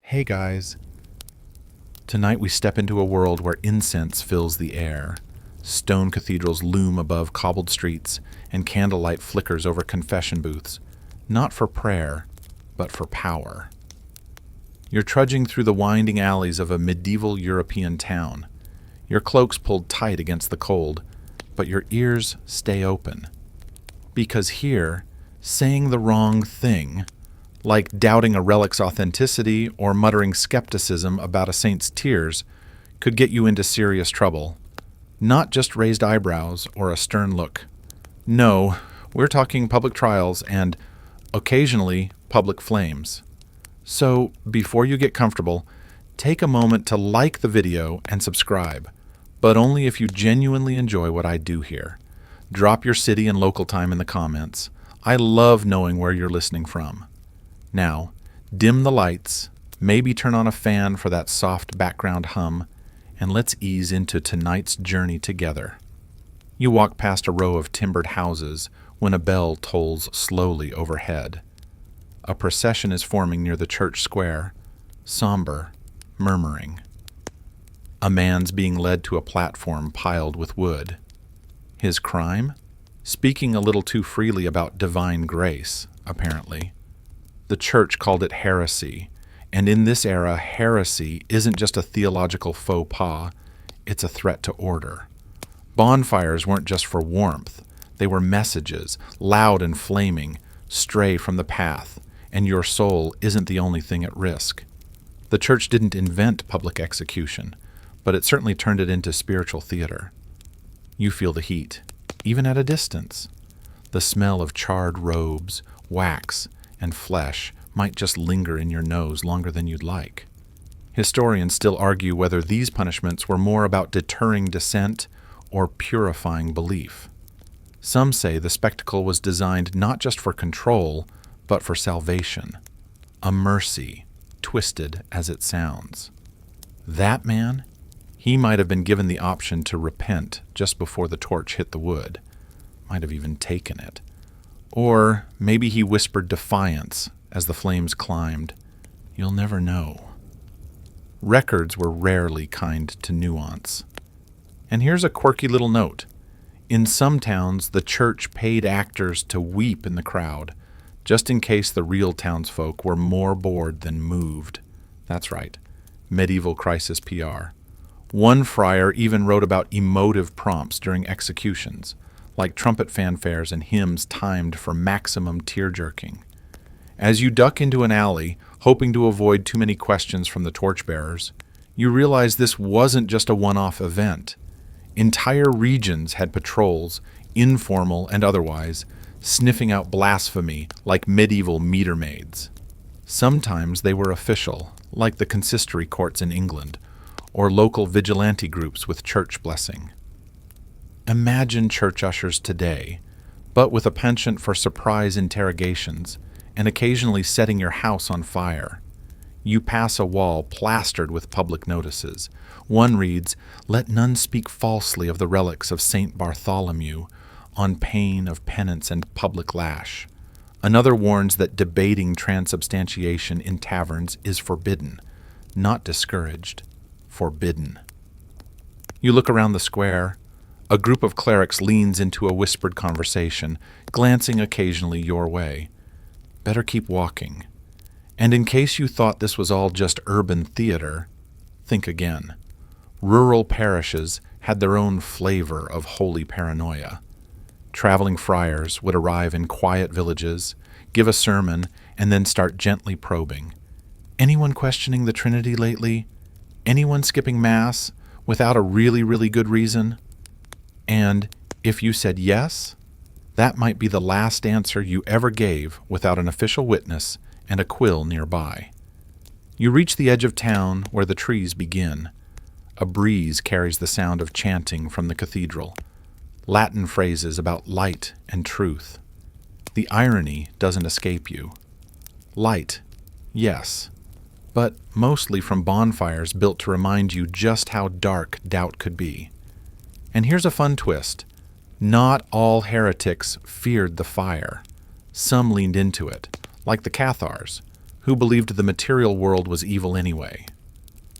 Hey guys. Tonight we step into a world where incense fills the air. Stone cathedrals loom above cobbled streets, and candlelight flickers over confession booths, not for prayer, but for power. You're trudging through the winding alleys of a medieval European town, your cloaks pulled tight against the cold, but your ears stay open. Because here, saying the wrong thing, like doubting a relic's authenticity or muttering skepticism about a saint's tears, could get you into serious trouble. Not just raised eyebrows or a stern look. No, we're talking public trials and, occasionally, public flames. So, before you get comfortable, take a moment to like the video and subscribe, but only if you genuinely enjoy what I do here. Drop your city and local time in the comments. I love knowing where you're listening from. Now, dim the lights, maybe turn on a fan for that soft background hum, and let's ease into tonight's journey together. You walk past a row of timbered houses when a bell tolls slowly overhead. A procession is forming near the church square, somber, murmuring. A man's being led to a platform piled with wood. His crime? Speaking a little too freely about divine grace, apparently. The church called it heresy, and in this era, heresy isn't just a theological faux pas, it's a threat to order. Bonfires weren't just for warmth, they were messages, loud and flaming, stray from the path, and your soul isn't the only thing at risk. The church didn't invent public execution, but it certainly turned it into spiritual theater. You feel the heat, even at a distance. The smell of charred robes, wax, and flesh might just linger in your nose longer than you'd like. Historians still argue whether these punishments were more about deterring dissent or purifying belief. Some say the spectacle was designed not just for control, but for salvation. A mercy, twisted as it sounds. That man? He might have been given the option to repent just before the torch hit the wood. Might have even taken it. Or maybe he whispered defiance as the flames climbed. You'll never know. Records were rarely kind to nuance. And here's a quirky little note. In some towns, the church paid actors to weep in the crowd, just in case the real townsfolk were more bored than moved. That's right, medieval crisis PR. One friar even wrote about emotive prompts during executions, like trumpet fanfares and hymns timed for maximum tear-jerking. As you duck into an alley, hoping to avoid too many questions from the torchbearers, you realize this wasn't just a one-off event. Entire regions had patrols, informal and otherwise, sniffing out blasphemy like medieval meter maids. Sometimes they were official, like the consistory courts in England, or local vigilante groups with church blessing. Imagine church ushers today, but with a penchant for surprise interrogations and occasionally setting your house on fire. You pass a wall plastered with public notices. One reads, "Let none speak falsely of the relics of Saint Bartholomew, on pain of penance and public lash." Another warns that debating transubstantiation in taverns is forbidden, not discouraged, forbidden. You look around the square. A group of clerics leans into a whispered conversation, glancing occasionally your way. Better keep walking. And in case you thought this was all just urban theater, think again. Rural parishes had their own flavor of holy paranoia. Traveling friars would arrive in quiet villages, give a sermon, and then start gently probing. Anyone questioning the Trinity lately? Anyone skipping Mass without a really, really good reason? And if you said yes, that might be the last answer you ever gave without an official witness and a quill nearby. You reach the edge of town where the trees begin. A breeze carries the sound of chanting from the cathedral, Latin phrases about light and truth. The irony doesn't escape you. Light, yes, but mostly from bonfires built to remind you just how dark doubt could be. And here's a fun twist. Not all heretics feared the fire. Some leaned into it, like the Cathars, who believed the material world was evil anyway.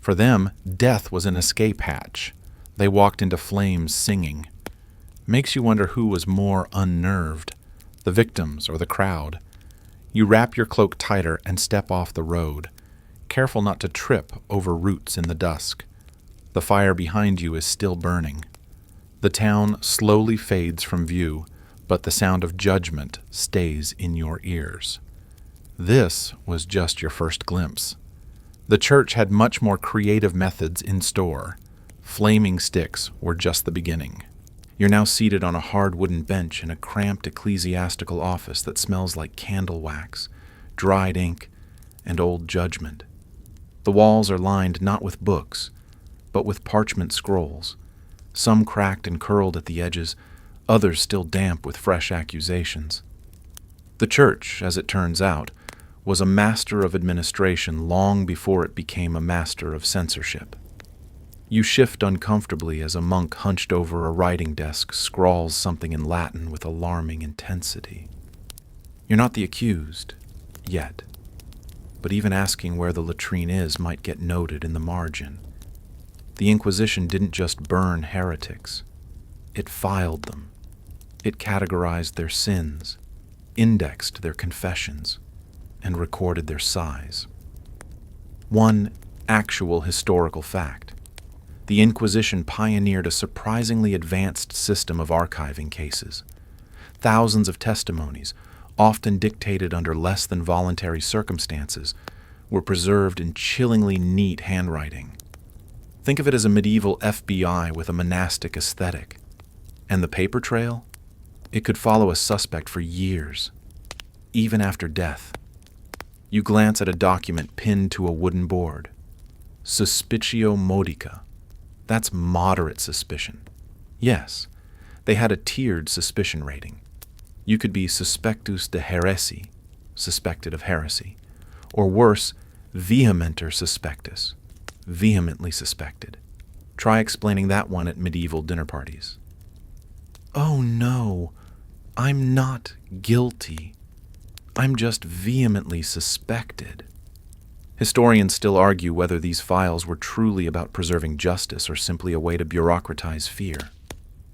For them, death was an escape hatch. They walked into flames singing. Makes you wonder who was more unnerved, the victims or the crowd. You wrap your cloak tighter and step off the road, careful not to trip over roots in the dusk. The fire behind you is still burning. The town slowly fades from view, but the sound of judgment stays in your ears. This was just your first glimpse. The church had much more creative methods in store. Flaming sticks were just the beginning. You're now seated on a hard wooden bench in a cramped ecclesiastical office that smells like candle wax, dried ink, and old judgment. The walls are lined not with books, but with parchment scrolls, some cracked and curled at the edges, others still damp with fresh accusations. The church, as it turns out, was a master of administration long before it became a master of censorship. You shift uncomfortably as a monk hunched over a writing desk scrawls something in Latin with alarming intensity. You're not the accused, yet, but even asking where the latrine is might get noted in the margin. The Inquisition didn't just burn heretics. It filed them. It categorized their sins, indexed their confessions, and recorded their size. One actual historical fact. The Inquisition pioneered a surprisingly advanced system of archiving cases. Thousands of testimonies, often dictated under less than voluntary circumstances, were preserved in chillingly neat handwriting. Think of it as a medieval FBI with a monastic aesthetic. And the paper trail? It could follow a suspect for years, even after death. You glance at a document pinned to a wooden board. Suspicitio modica. That's moderate suspicion. Yes, they had a tiered suspicion rating. You could be suspectus de heresy, suspected of heresy, or worse, vehementer suspectus, vehemently suspected. Try explaining that one at medieval dinner parties. Oh no, I'm not guilty. I'm just vehemently suspected. Historians still argue whether these files were truly about preserving justice or simply a way to bureaucratize fear.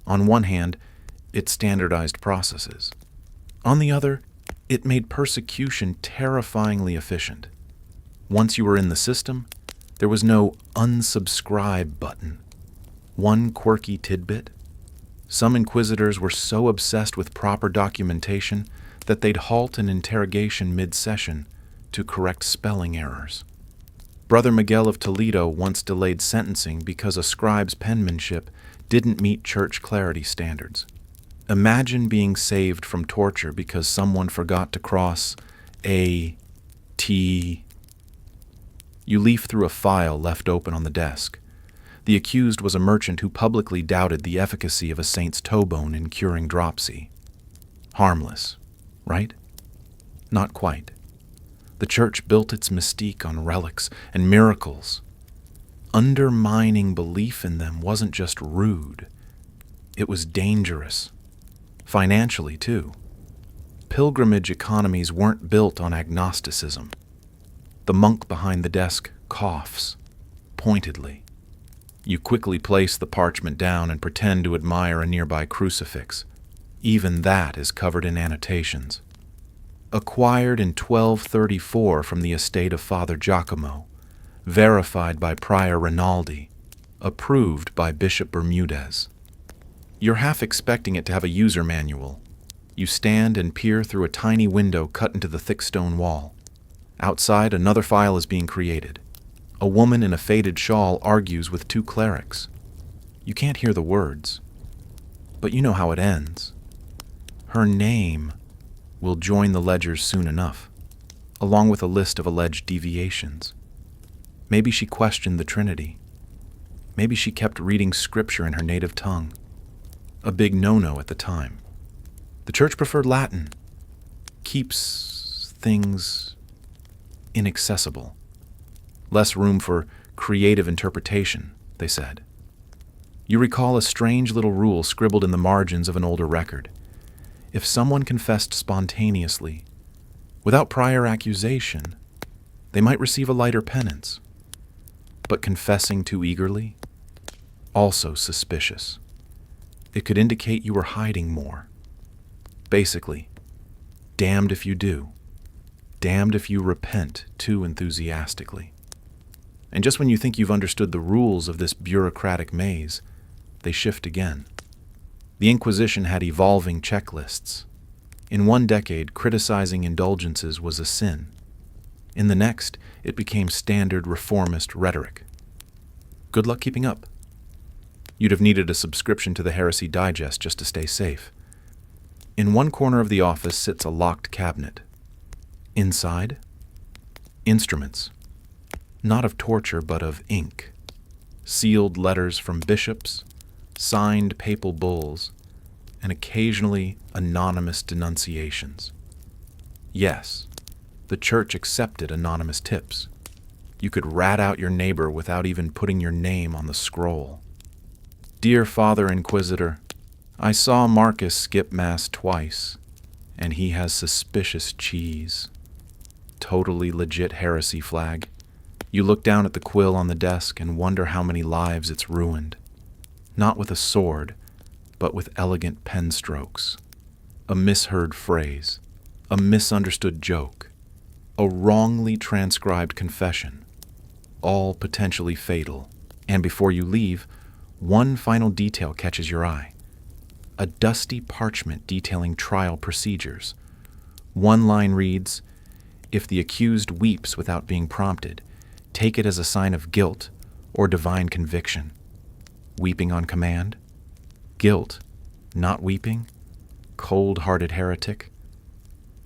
On one hand, it standardized processes. On the other, it made persecution terrifyingly efficient. Once you were in the system, there was no unsubscribe button. One quirky tidbit. Some inquisitors were so obsessed with proper documentation that they'd halt an interrogation mid-session to correct spelling errors. Brother Miguel of Toledo once delayed sentencing because a scribe's penmanship didn't meet church clarity standards. Imagine being saved from torture because someone forgot to cross a T. You leaf through a file left open on the desk. The accused was a merchant who publicly doubted the efficacy of a saint's toe bone in curing dropsy. Harmless, right? Not quite. The church built its mystique on relics and miracles. Undermining belief in them wasn't just rude. It was dangerous. Financially, too. Pilgrimage economies weren't built on agnosticism. The monk behind the desk coughs, pointedly. You quickly place the parchment down and pretend to admire a nearby crucifix. Even that is covered in annotations. Acquired in 1234 from the estate of Father Giacomo, verified by Prior Rinaldi, approved by Bishop Bermudez. You're half expecting it to have a user manual. You stand and peer through a tiny window cut into the thick stone wall. Outside, another file is being created. A woman in a faded shawl argues with two clerics. You can't hear the words, but you know how it ends. Her name will join the ledgers soon enough, along with a list of alleged deviations. Maybe she questioned the Trinity. Maybe she kept reading scripture in her native tongue. A big no-no at the time. The church preferred Latin. Keeps things inaccessible. Less room for creative interpretation, they said. You recall a strange little rule scribbled in the margins of an older record. If someone confessed spontaneously, without prior accusation, They might receive a lighter penance. But confessing too eagerly? Also suspicious. It could indicate you were hiding more. Basically, damned if you do. Damned if you repent too enthusiastically. And just when you think you've understood the rules of this bureaucratic maze, they shift again. The Inquisition had evolving checklists. In one decade, criticizing indulgences was a sin. In the next, it became standard reformist rhetoric. Good luck keeping up. You'd have needed a subscription to the Heresy Digest just to stay safe. In one corner of the office sits a locked cabinet. Inside, instruments. Not of torture, but of ink. Sealed letters from bishops, signed papal bulls, and occasionally anonymous denunciations. Yes, the church accepted anonymous tips. You could rat out your neighbor without even putting your name on the scroll. Dear Father Inquisitor, I saw Marcus skip Mass twice, and he has suspicious cheese. Totally legit heresy flag. You look down at the quill on the desk and wonder how many lives it's ruined. Not with a sword, but with elegant pen strokes. A misheard phrase, a misunderstood joke, a wrongly transcribed confession, all potentially fatal. And before you leave, one final detail catches your eye. A dusty parchment detailing trial procedures. One line reads, "If the accused weeps without being prompted, take it as a sign of guilt or divine conviction." Weeping on command? Guilt? Not weeping? Cold-hearted heretic?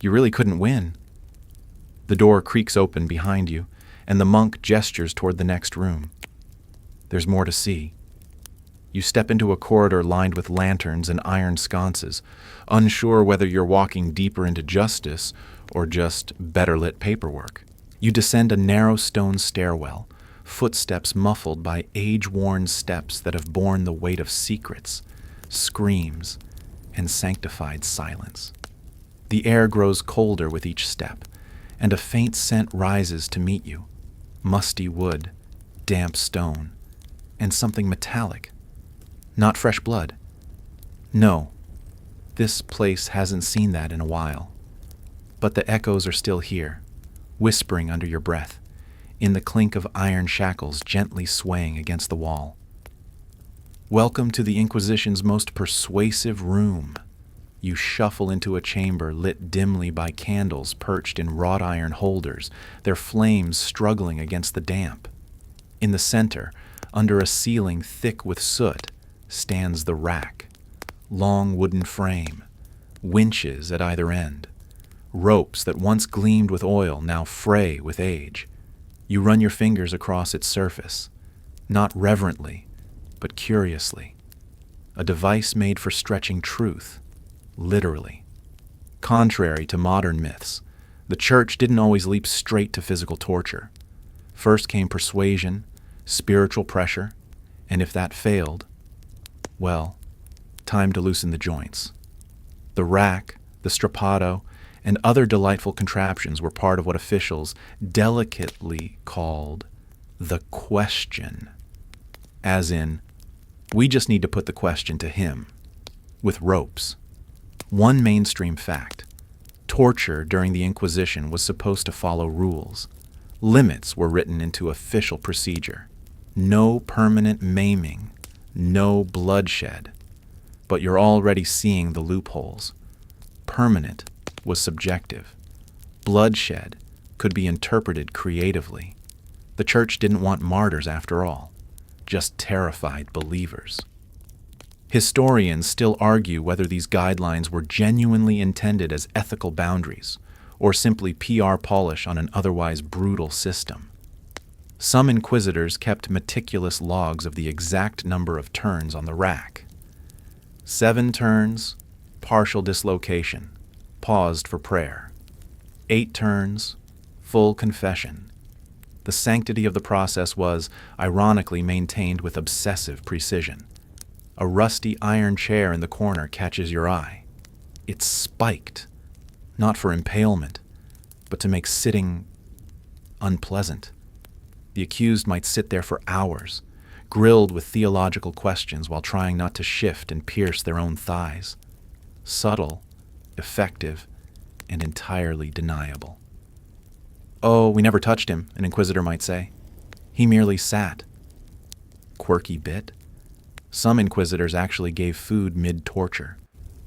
You really couldn't win. The door creaks open behind you, and the monk gestures toward the next room. There's more to see. You step into a corridor lined with lanterns and iron sconces, unsure whether you're walking deeper into justice or just better-lit paperwork. You descend a narrow stone stairwell, footsteps muffled by age-worn steps that have borne the weight of secrets, screams, and sanctified silence. The air grows colder with each step, and a faint scent rises to meet you. Musty wood, damp stone, and something metallic. Not fresh blood. No, this place hasn't seen that in a while. But the echoes are still here, whispering under your breath, in the clink of iron shackles gently swaying against the wall. Welcome to the Inquisition's most persuasive room. You shuffle into a chamber lit dimly by candles perched in wrought iron holders, their flames struggling against the damp. In the center, under a ceiling thick with soot, stands the rack. Long wooden frame, winches at either end, ropes that once gleamed with oil now fray with age. You run your fingers across its surface, not reverently, but curiously. A device made for stretching truth, literally. Contrary to modern myths, the church didn't always leap straight to physical torture. First came persuasion, spiritual pressure, and if that failed, well, time to loosen the joints. The rack, the strappado, and other delightful contraptions were part of what officials delicately called the question. As in, we just need to put the question to him, with ropes. One mainstream fact: torture during the Inquisition was supposed to follow rules. Limits were written into official procedure. No permanent maiming, no bloodshed. But you're already seeing the loopholes. Permanent was subjective. Bloodshed could be interpreted creatively. The church didn't want martyrs after all, just terrified believers. Historians still argue whether these guidelines were genuinely intended as ethical boundaries or simply PR polish on an otherwise brutal system. Some inquisitors kept meticulous logs of the exact number of turns on the rack. 7 turns, partial dislocation, paused for prayer. 8 turns, full confession. The sanctity of the process was, ironically, maintained with obsessive precision. A rusty iron chair in the corner catches your eye. It's spiked, not for impalement, but to make sitting unpleasant. The accused might sit there for hours, grilled with theological questions while trying not to shift and pierce their own thighs. Subtle, effective, and entirely deniable. "Oh, we never touched him," an inquisitor might say. "He merely sat." Quirky bit? Some inquisitors actually gave food mid-torture,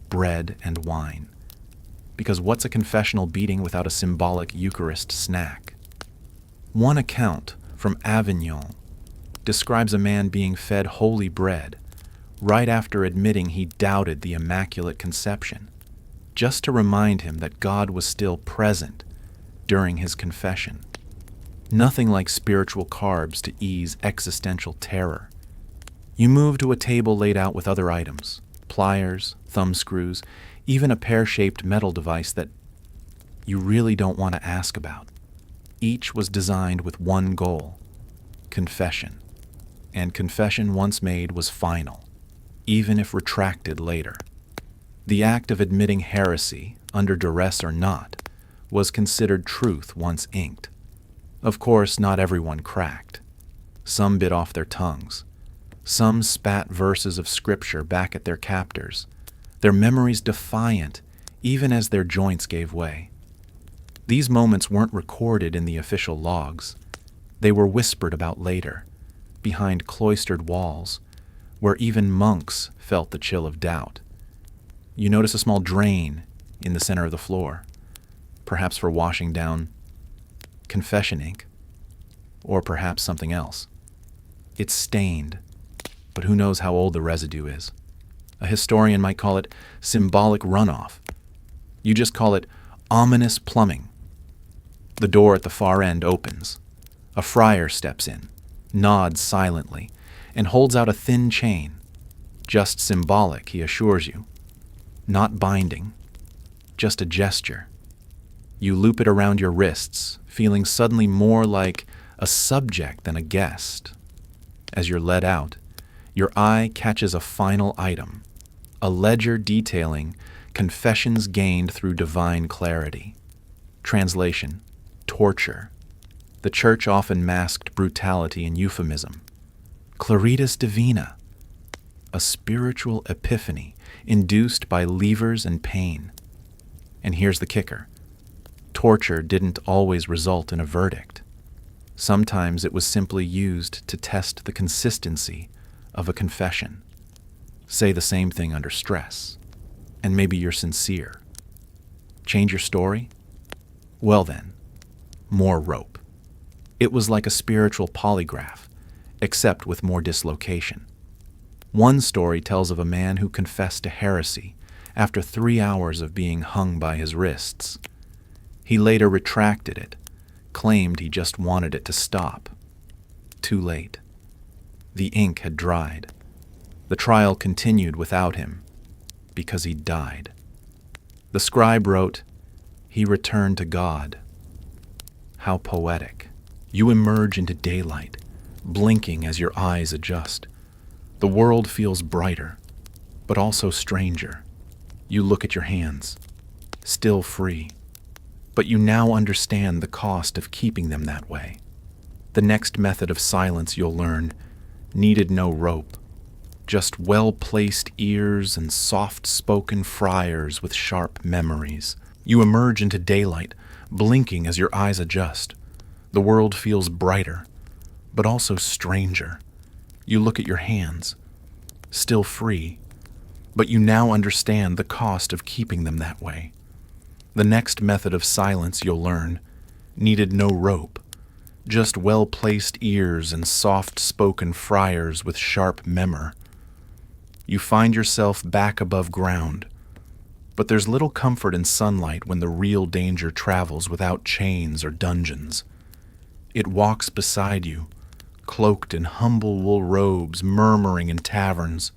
bread and wine. Because what's a confessional beating without a symbolic Eucharist snack? One account from Avignon describes a man being fed holy bread right after admitting he doubted the Immaculate Conception, just to remind him that God was still present during his confession. Nothing like spiritual carbs to ease existential terror. You move to a table laid out with other items, pliers, thumb screws, even a pear-shaped metal device that you really don't want to ask about. Each was designed with one goal: confession. And confession once made was final, even if retracted later. The act of admitting heresy, under duress or not, was considered truth once inked. Of course, not everyone cracked. Some bit off their tongues. Some spat verses of scripture back at their captors, their memories defiant even as their joints gave way. These moments weren't recorded in the official logs. They were whispered about later, behind cloistered walls, where even monks felt the chill of doubt. You notice a small drain in the center of the floor, perhaps for washing down confession ink, or perhaps something else. It's stained, but who knows how old the residue is. A historian might call it symbolic runoff. You just call it ominous plumbing. The door at the far end opens. A friar steps in, nods silently, and holds out a thin chain. Just symbolic, he assures you. Not binding, just a gesture. You loop it around your wrists, feeling suddenly more like a subject than a guest. As you're led out, your eye catches a final item, a ledger detailing confessions gained through divine clarity. Translation: torture. The Church often masked brutality and euphemism. Claritas Divina, a spiritual epiphany induced by levers and pain. And here's the kicker. Torture didn't always result in a verdict. Sometimes it was simply used to test the consistency of a confession. Say the same thing under stress, and maybe you're sincere. Change your story? Well then, more rope. It was like a spiritual polygraph, except with more dislocation. One story tells of a man who confessed to heresy after 3 hours of being hung by his wrists. He later retracted it, claimed he just wanted it to stop. Too late. The ink had dried. The trial continued without him, because he died. The scribe wrote, "He returned to God." How poetic. You emerge into daylight, blinking as your eyes adjust. The world feels brighter, but also stranger. You look at your hands, still free, but you now understand the cost of keeping them that way. The next method of silence you'll learn needed no rope, just well-placed ears and soft-spoken friars with sharp memories. You emerge into daylight, blinking as your eyes adjust. The world feels brighter, but also stranger. You look at your hands, still free, but you now understand the cost of keeping them that way. The next method of silence you'll learn needed no rope, just well-placed ears and soft-spoken friars with sharp memor. You find yourself back above ground, but there's little comfort in sunlight when the real danger travels without chains or dungeons. It walks beside you, cloaked in humble wool robes, murmuring in taverns,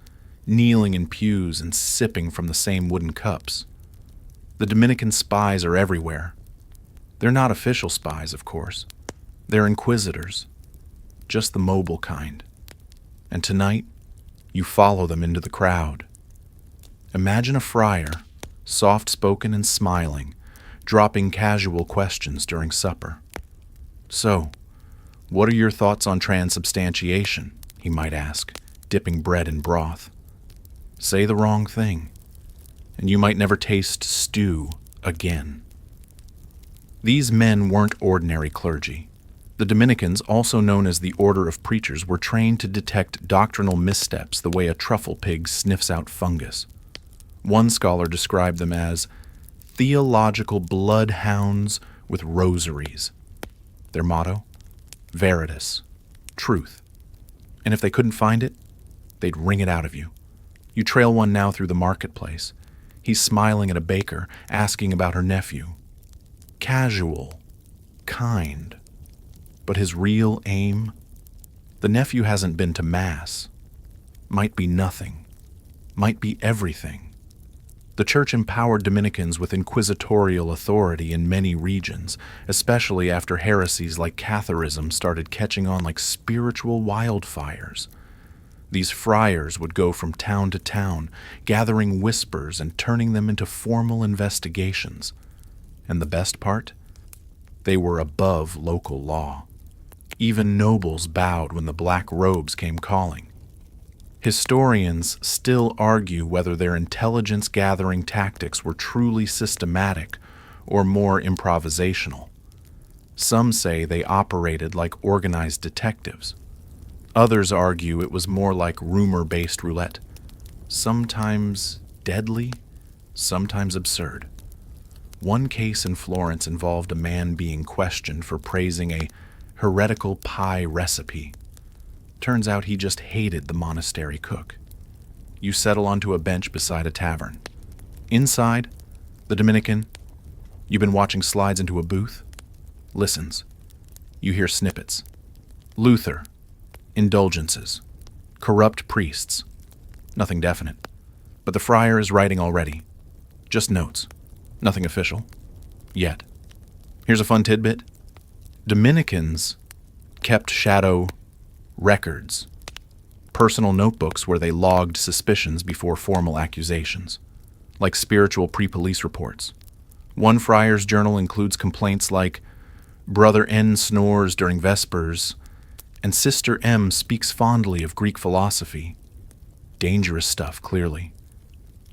kneeling in pews and sipping from the same wooden cups. The Dominican spies are everywhere. They're not official spies, of course. They're inquisitors, just the mobile kind. And tonight, you follow them into the crowd. Imagine a friar, soft-spoken and smiling, dropping casual questions during supper. "So, what are your thoughts on transubstantiation?" he might ask, dipping bread in broth. Say the wrong thing, and you might never taste stew again. These men weren't ordinary clergy. The Dominicans, also known as the Order of Preachers, were trained to detect doctrinal missteps the way a truffle pig sniffs out fungus. One scholar described them as theological bloodhounds with rosaries. Their motto? Veritas, truth. And if they couldn't find it, they'd wring it out of you. You trail one now through the marketplace. He's smiling at a baker, asking about her nephew. Casual, kind. But his real aim? The nephew hasn't been to Mass. Might be nothing. Might be everything. The Church empowered Dominicans with inquisitorial authority in many regions, especially after heresies like Catharism started catching on like spiritual wildfires. These friars would go from town to town, gathering whispers and turning them into formal investigations. And the best part? They were above local law. Even nobles bowed when the black robes came calling. Historians still argue whether their intelligence-gathering tactics were truly systematic or more improvisational. Some say they operated like organized detectives. Others argue it was more like rumor-based roulette, sometimes deadly, sometimes absurd. One case in Florence involved a man being questioned for praising a heretical pie recipe. Turns out he just hated the monastery cook. You settle onto a bench beside a tavern. Inside, the Dominican, you've been watching slides into a booth, listens. You hear snippets. Luther, indulgences, corrupt priests. Nothing definite. But the friar is writing already. Just notes. Nothing official. Yet. Here's a fun tidbit. Dominicans kept shadow records, personal notebooks where they logged suspicions before formal accusations, like spiritual pre-police reports. One friar's journal includes complaints like, Brother N snores during Vespers, and Sister M speaks fondly of Greek philosophy. Dangerous stuff, clearly.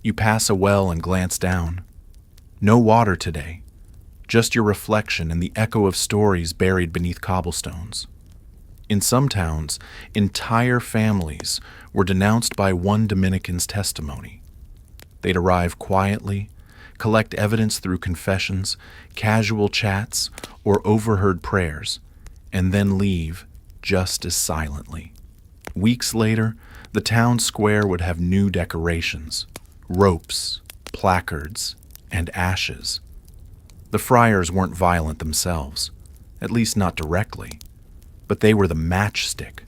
You pass a well and glance down. No water today, just your reflection and the echo of stories buried beneath cobblestones. In some towns, entire families were denounced by one Dominican's testimony. They'd arrive quietly, collect evidence through confessions, casual chats, or overheard prayers, and then leave just as silently. Weeks later, the town square would have new decorations, ropes, placards, and ashes. The friars weren't violent themselves, at least not directly. But they were the matchstick,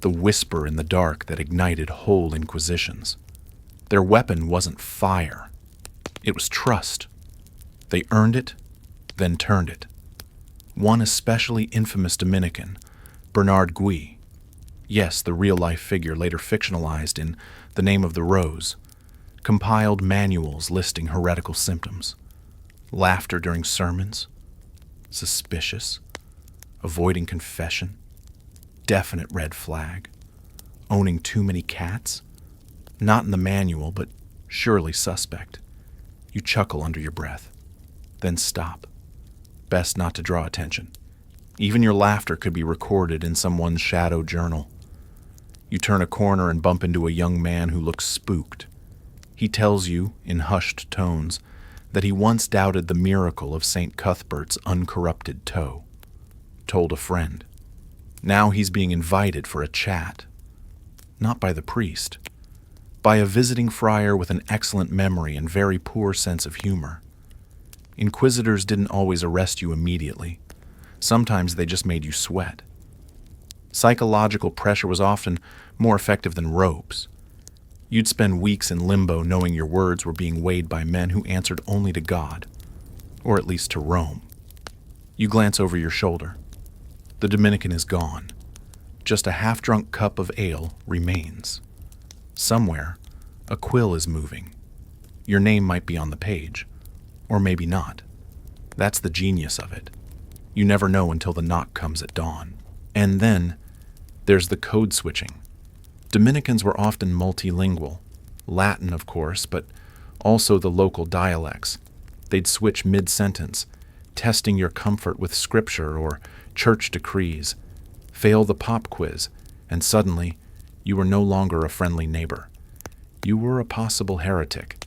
the whisper in the dark that ignited whole inquisitions. Their weapon wasn't fire. It was trust. They earned it, then turned it. One especially infamous Dominican, Bernard Gui, yes, the real-life figure later fictionalized in The Name of the Rose, compiled manuals listing heretical symptoms. Laughter during sermons, suspicious, avoiding confession, definite red flag, owning too many cats, not in the manual, but surely suspect. You chuckle under your breath, then stop. Best not to draw attention. Even your laughter could be recorded in someone's shadow journal. You turn a corner and bump into a young man who looks spooked. He tells you, in hushed tones, that he once doubted the miracle of St. Cuthbert's uncorrupted toe. Told a friend. Now he's being invited for a chat. Not by the priest. By a visiting friar with an excellent memory and very poor sense of humor. Inquisitors didn't always arrest you immediately. Sometimes they just made you sweat. Psychological pressure was often more effective than ropes. You'd spend weeks in limbo knowing your words were being weighed by men who answered only to God, or at least to Rome. You glance over your shoulder. The Dominican is gone. Just a half-drunk cup of ale remains. Somewhere, a quill is moving. Your name might be on the page, or maybe not. That's the genius of it. You never know until the knock comes at dawn. And then there's the code switching. Dominicans were often multilingual. Latin, of course, but also the local dialects. They'd switch mid-sentence, testing your comfort with scripture or church decrees. Fail the pop quiz, and suddenly you were no longer a friendly neighbor. You were a possible heretic.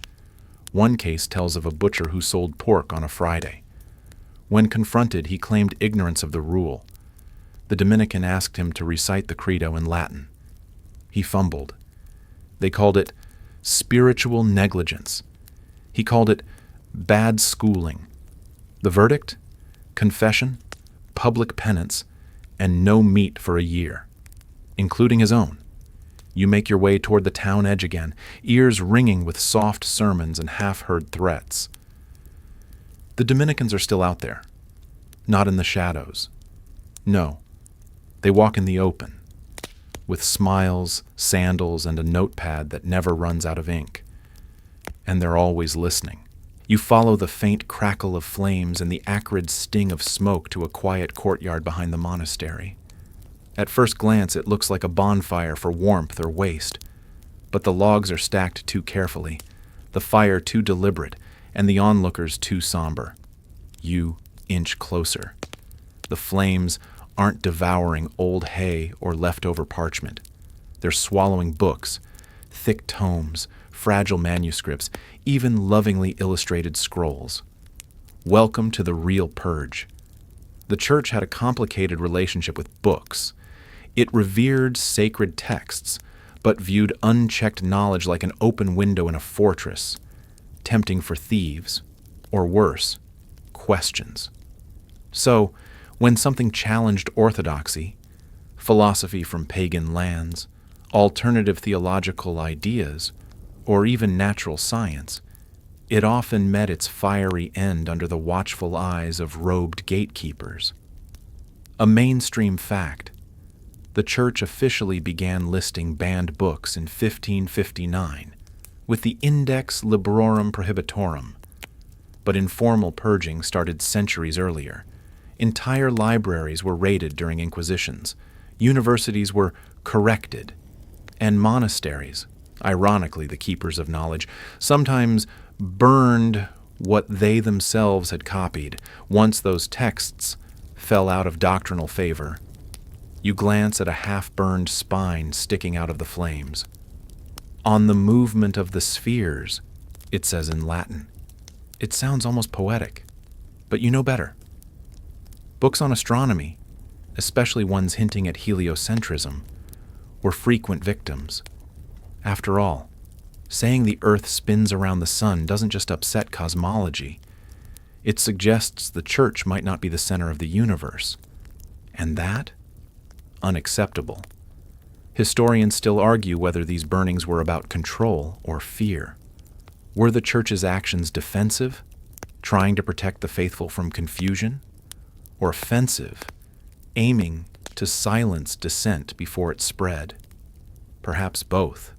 One case tells of a butcher who sold pork on a Friday. When confronted, he claimed ignorance of the rule. The Dominican asked him to recite the credo in Latin. He fumbled. They called it spiritual negligence. He called it bad schooling. The verdict? Confession, public penance, and no meat for a year, including his own. You make your way toward the town edge again, ears ringing with soft sermons and half-heard threats. The Dominicans are still out there, not in the shadows. No, they walk in the open, with smiles, sandals, and a notepad that never runs out of ink. And they're always listening. You follow the faint crackle of flames and the acrid sting of smoke to a quiet courtyard behind the monastery. At first glance, it looks like a bonfire for warmth or waste, but the logs are stacked too carefully, the fire too deliberate, and the onlookers too somber. You inch closer. The flames aren't devouring old hay or leftover parchment. They're swallowing books, thick tomes, fragile manuscripts, even lovingly illustrated scrolls. Welcome to the real purge. The church had a complicated relationship with books. It revered sacred texts, but viewed unchecked knowledge like an open window in a fortress, tempting for thieves, or worse, questions. So, when something challenged orthodoxy, philosophy from pagan lands, alternative theological ideas, or even natural science, it often met its fiery end under the watchful eyes of robed gatekeepers. A mainstream fact, the church officially began listing banned books in 1559 with the Index Librorum Prohibitorum, but informal purging started centuries earlier. Entire libraries were raided during inquisitions, universities were corrected, and monasteries, ironically the keepers of knowledge, sometimes burned what they themselves had copied once those texts fell out of doctrinal favor. You glance at a half-burned spine sticking out of the flames. On the movement of the spheres, it says in Latin. It sounds almost poetic, but you know better. Books on astronomy, especially ones hinting at heliocentrism, were frequent victims. After all, saying the Earth spins around the sun doesn't just upset cosmology. It suggests the church might not be the center of the universe. And that? Unacceptable. Historians still argue whether these burnings were about control or fear. Were the church's actions defensive, trying to protect the faithful from confusion, or offensive, aiming to silence dissent before it spread? Perhaps both.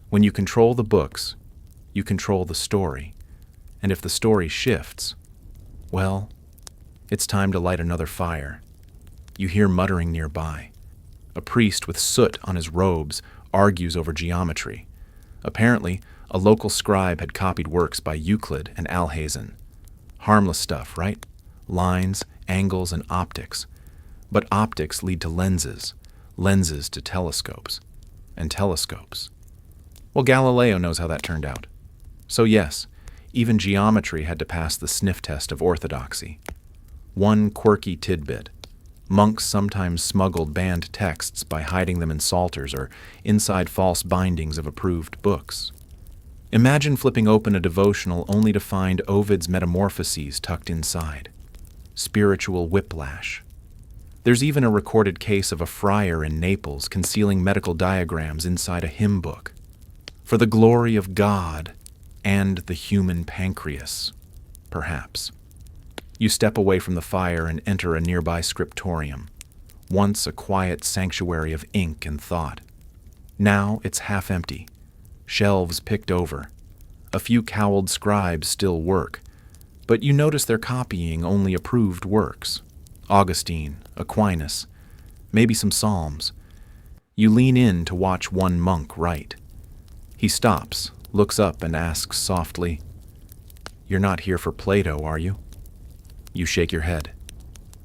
When you control the books, you control the story, and if the story shifts, well, it's time to light another fire. You hear muttering nearby. A priest with soot on his robes argues over geometry. Apparently, a local scribe had copied works by Euclid and Alhazen. Harmless stuff, right? Lines, angles, and optics. But optics lead to lenses, lenses to telescopes, and telescopes. Well, Galileo knows how that turned out. So yes, even geometry had to pass the sniff test of orthodoxy. One quirky tidbit. Monks sometimes smuggled banned texts by hiding them in psalters or inside false bindings of approved books. Imagine flipping open a devotional only to find Ovid's Metamorphoses tucked inside. Spiritual whiplash. There's even a recorded case of a friar in Naples concealing medical diagrams inside a hymn book. For the glory of God and the human pancreas, perhaps. You step away from the fire and enter a nearby scriptorium, once a quiet sanctuary of ink and thought. Now it's half empty, shelves picked over. A few cowled scribes still work, but you notice they're copying only approved works. Augustine, Aquinas, maybe some Psalms. You lean in to watch one monk write. He stops, looks up, and asks softly, "You're not here for Plato, are you?" You shake your head.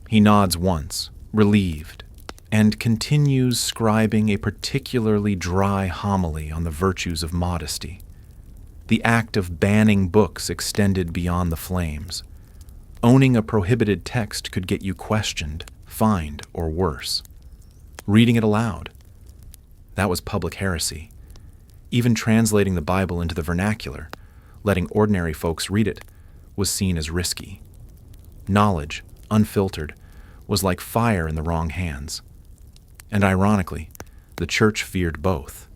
He nods once, relieved, and continues scribing a particularly dry homily on the virtues of modesty. The act of banning books extended beyond the flames. Owning a prohibited text could get you questioned, fined, or worse. Reading it aloud, that was public heresy. Even translating the Bible into the vernacular, letting ordinary folks read it, was seen as risky. Knowledge, unfiltered, was like fire in the wrong hands. And ironically, the church feared both.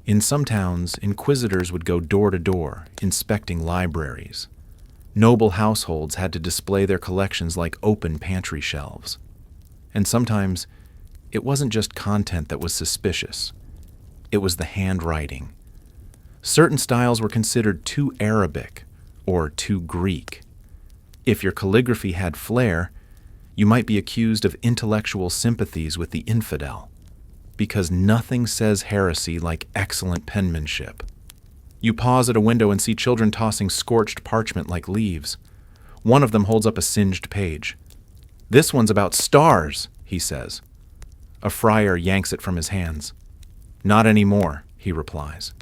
In some towns, inquisitors would go door to door, inspecting libraries. Noble households had to display their collections like open pantry shelves. And sometimes, it wasn't just content that was suspicious. It was the handwriting. Certain styles were considered too Arabic or too Greek. If your calligraphy had flair, you might be accused of intellectual sympathies with the infidel, because nothing says heresy like excellent penmanship. You pause at a window and see children tossing scorched parchment like leaves. One of them holds up a singed page. "This one's about stars," he says. A friar yanks it from his hands. "Not anymore," he replies.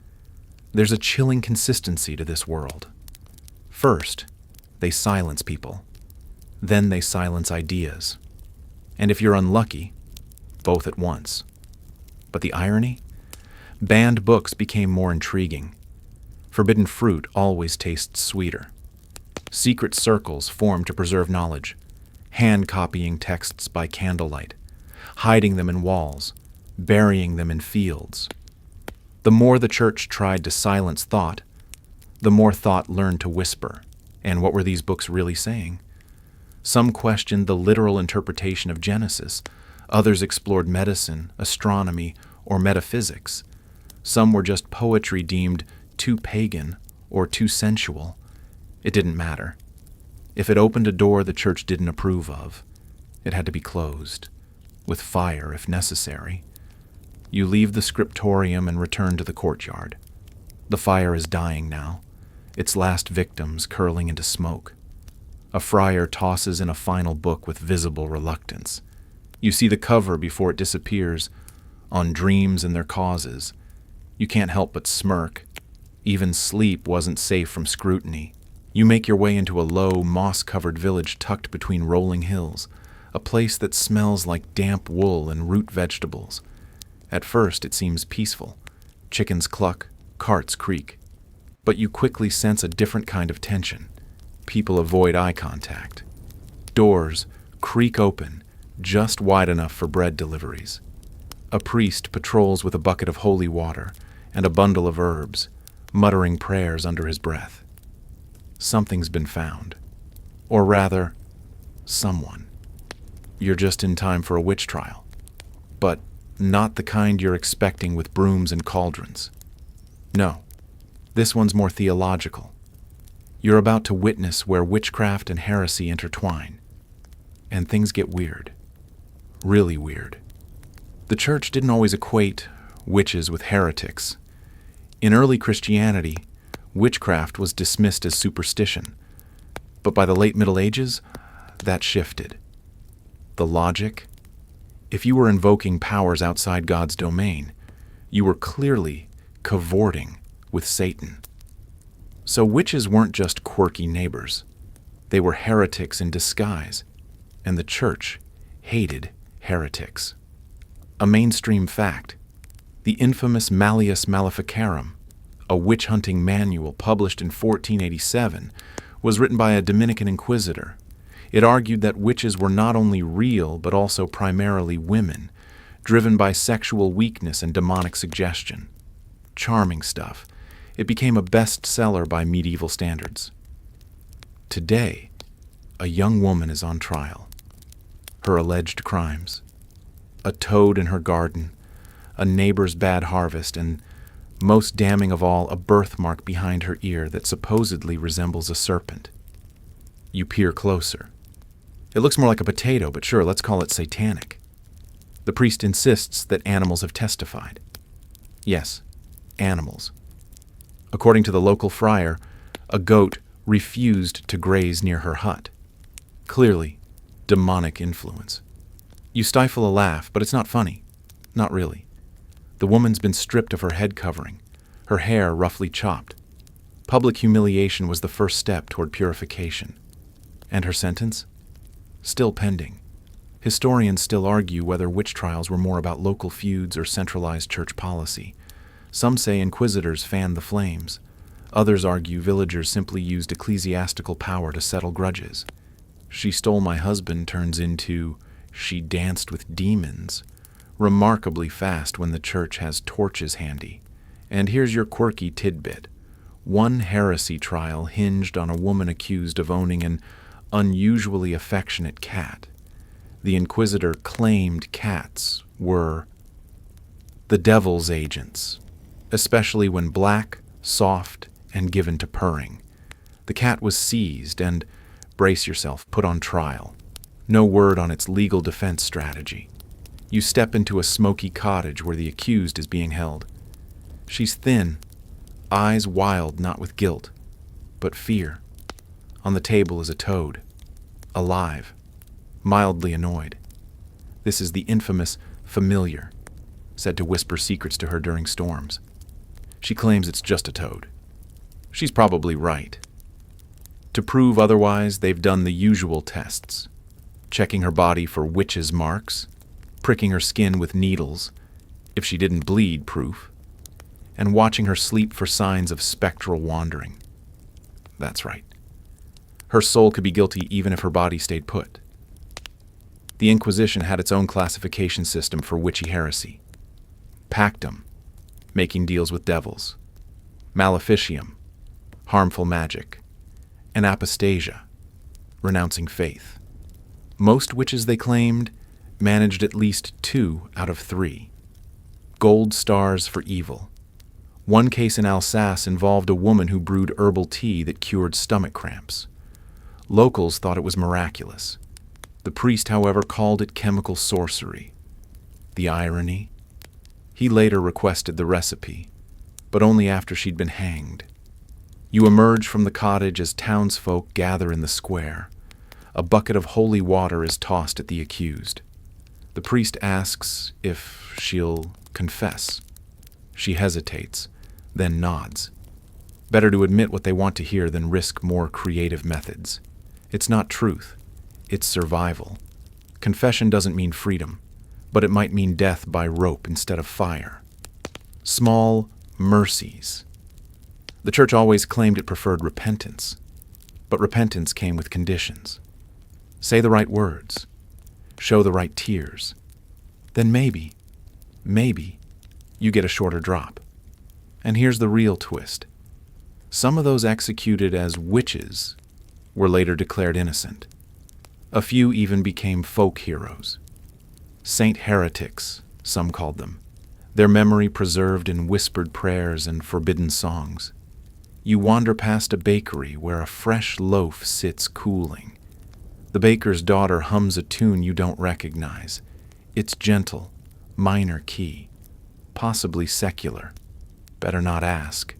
There's a chilling consistency to this world. First, they silence people. Then they silence ideas. And if you're unlucky, both at once. But the irony? Banned books became more intriguing. Forbidden fruit always tastes sweeter. Secret circles formed to preserve knowledge, hand-copying texts by candlelight, hiding them in walls, burying them in fields. The more the church tried to silence thought, the more thought learned to whisper. And what were these books really saying? Some questioned the literal interpretation of Genesis. Others explored medicine, astronomy, or metaphysics. Some were just poetry deemed too pagan or too sensual. It didn't matter. If it opened a door the church didn't approve of, it had to be closed, with fire if necessary. You leave the scriptorium and return to the courtyard. The fire is dying now, its last victims curling into smoke. A friar tosses in a final book with visible reluctance. You see the cover before it disappears, on dreams and their causes. You can't help but smirk. Even sleep wasn't safe from scrutiny. You make your way into a low, moss-covered village tucked between rolling hills, a place that smells like damp wool and root vegetables. At first, it seems peaceful. Chickens cluck, carts creak. But you quickly sense a different kind of tension. People avoid eye contact. Doors creak open, just wide enough for bread deliveries. A priest patrols with a bucket of holy water and a bundle of herbs, muttering prayers under his breath. Something's been found. Or rather, someone. You're just in time for a witch trial. But not the kind you're expecting with brooms and cauldrons. No, this one's more theological. You're about to witness where witchcraft and heresy intertwine. And things get weird. Really weird. The church didn't always equate witches with heretics. In early Christianity, witchcraft was dismissed as superstition. But by the late Middle Ages, that shifted. The logic? If you were invoking powers outside God's domain, you were clearly cavorting with Satan. So witches weren't just quirky neighbors. They were heretics in disguise, and the church hated heretics. A mainstream fact, the infamous Malleus Maleficarum, a witch-hunting manual published in 1487, was written by a Dominican inquisitor. It argued that witches were not only real, but also primarily women, driven by sexual weakness and demonic suggestion. Charming stuff. It became a bestseller by medieval standards. Today, a young woman is on trial. Her alleged crimes: a toad in her garden, a neighbor's bad harvest, and, most damning of all, a birthmark behind her ear that supposedly resembles a serpent. You peer closer. It looks more like a potato, but sure, let's call it satanic. The priest insists that animals have testified. Yes, animals. According to the local friar, a goat refused to graze near her hut. Clearly, demonic influence. You stifle a laugh, but it's not funny. Not really. The woman's been stripped of her head covering, her hair roughly chopped. Public humiliation was the first step toward purification. And her sentence? Still pending. Historians still argue whether witch trials were more about local feuds or centralized church policy. Some say inquisitors fanned the flames. Others argue villagers simply used ecclesiastical power to settle grudges. She stole my husband turns into she danced with demons, remarkably fast when the church has torches handy. And here's your quirky tidbit. One heresy trial hinged on a woman accused of owning an unusually affectionate cat. The inquisitor claimed cats were the devil's agents, especially when black, soft, and given to purring. The cat was seized and, brace yourself, put on trial. No word on its legal defense strategy. You step into a smoky cottage where the accused is being held. She's thin, eyes wild not with guilt, but fear. On the table is a toad, alive, mildly annoyed. This is the infamous familiar, said to whisper secrets to her during storms. She claims it's just a toad. She's probably right. To prove otherwise, they've done the usual tests, checking her body for witches' marks, pricking her skin with needles, if she didn't bleed, proof, and watching her sleep for signs of spectral wandering. That's right. Her soul could be guilty even if her body stayed put. The Inquisition had its own classification system for witchy heresy. Pactum, making deals with devils. Maleficium, harmful magic. And apostasia, renouncing faith. Most witches, they claimed, managed at least 2 out of 3. Gold stars for evil. One case in Alsace involved a woman who brewed herbal tea that cured stomach cramps. Locals thought it was miraculous. The priest, however, called it chemical sorcery. The irony? He later requested the recipe, but only after she'd been hanged. You emerge from the cottage as townsfolk gather in the square. A bucket of holy water is tossed at the accused. The priest asks if she'll confess. She hesitates, then nods. Better to admit what they want to hear than risk more creative methods. It's not truth. It's survival. Confession doesn't mean freedom, but it might mean death by rope instead of fire. Small mercies. The church always claimed it preferred repentance, but repentance came with conditions. Say the right words. Show the right tears. Then maybe, you get a shorter drop. And here's the real twist. Some of those executed as witches were later declared innocent. A few even became folk heroes. Saint Heretics, some called them. Their memory preserved in whispered prayers and forbidden songs. You wander past a bakery where a fresh loaf sits cooling. The baker's daughter hums a tune you don't recognize. It's gentle, minor key, possibly secular. Better not ask.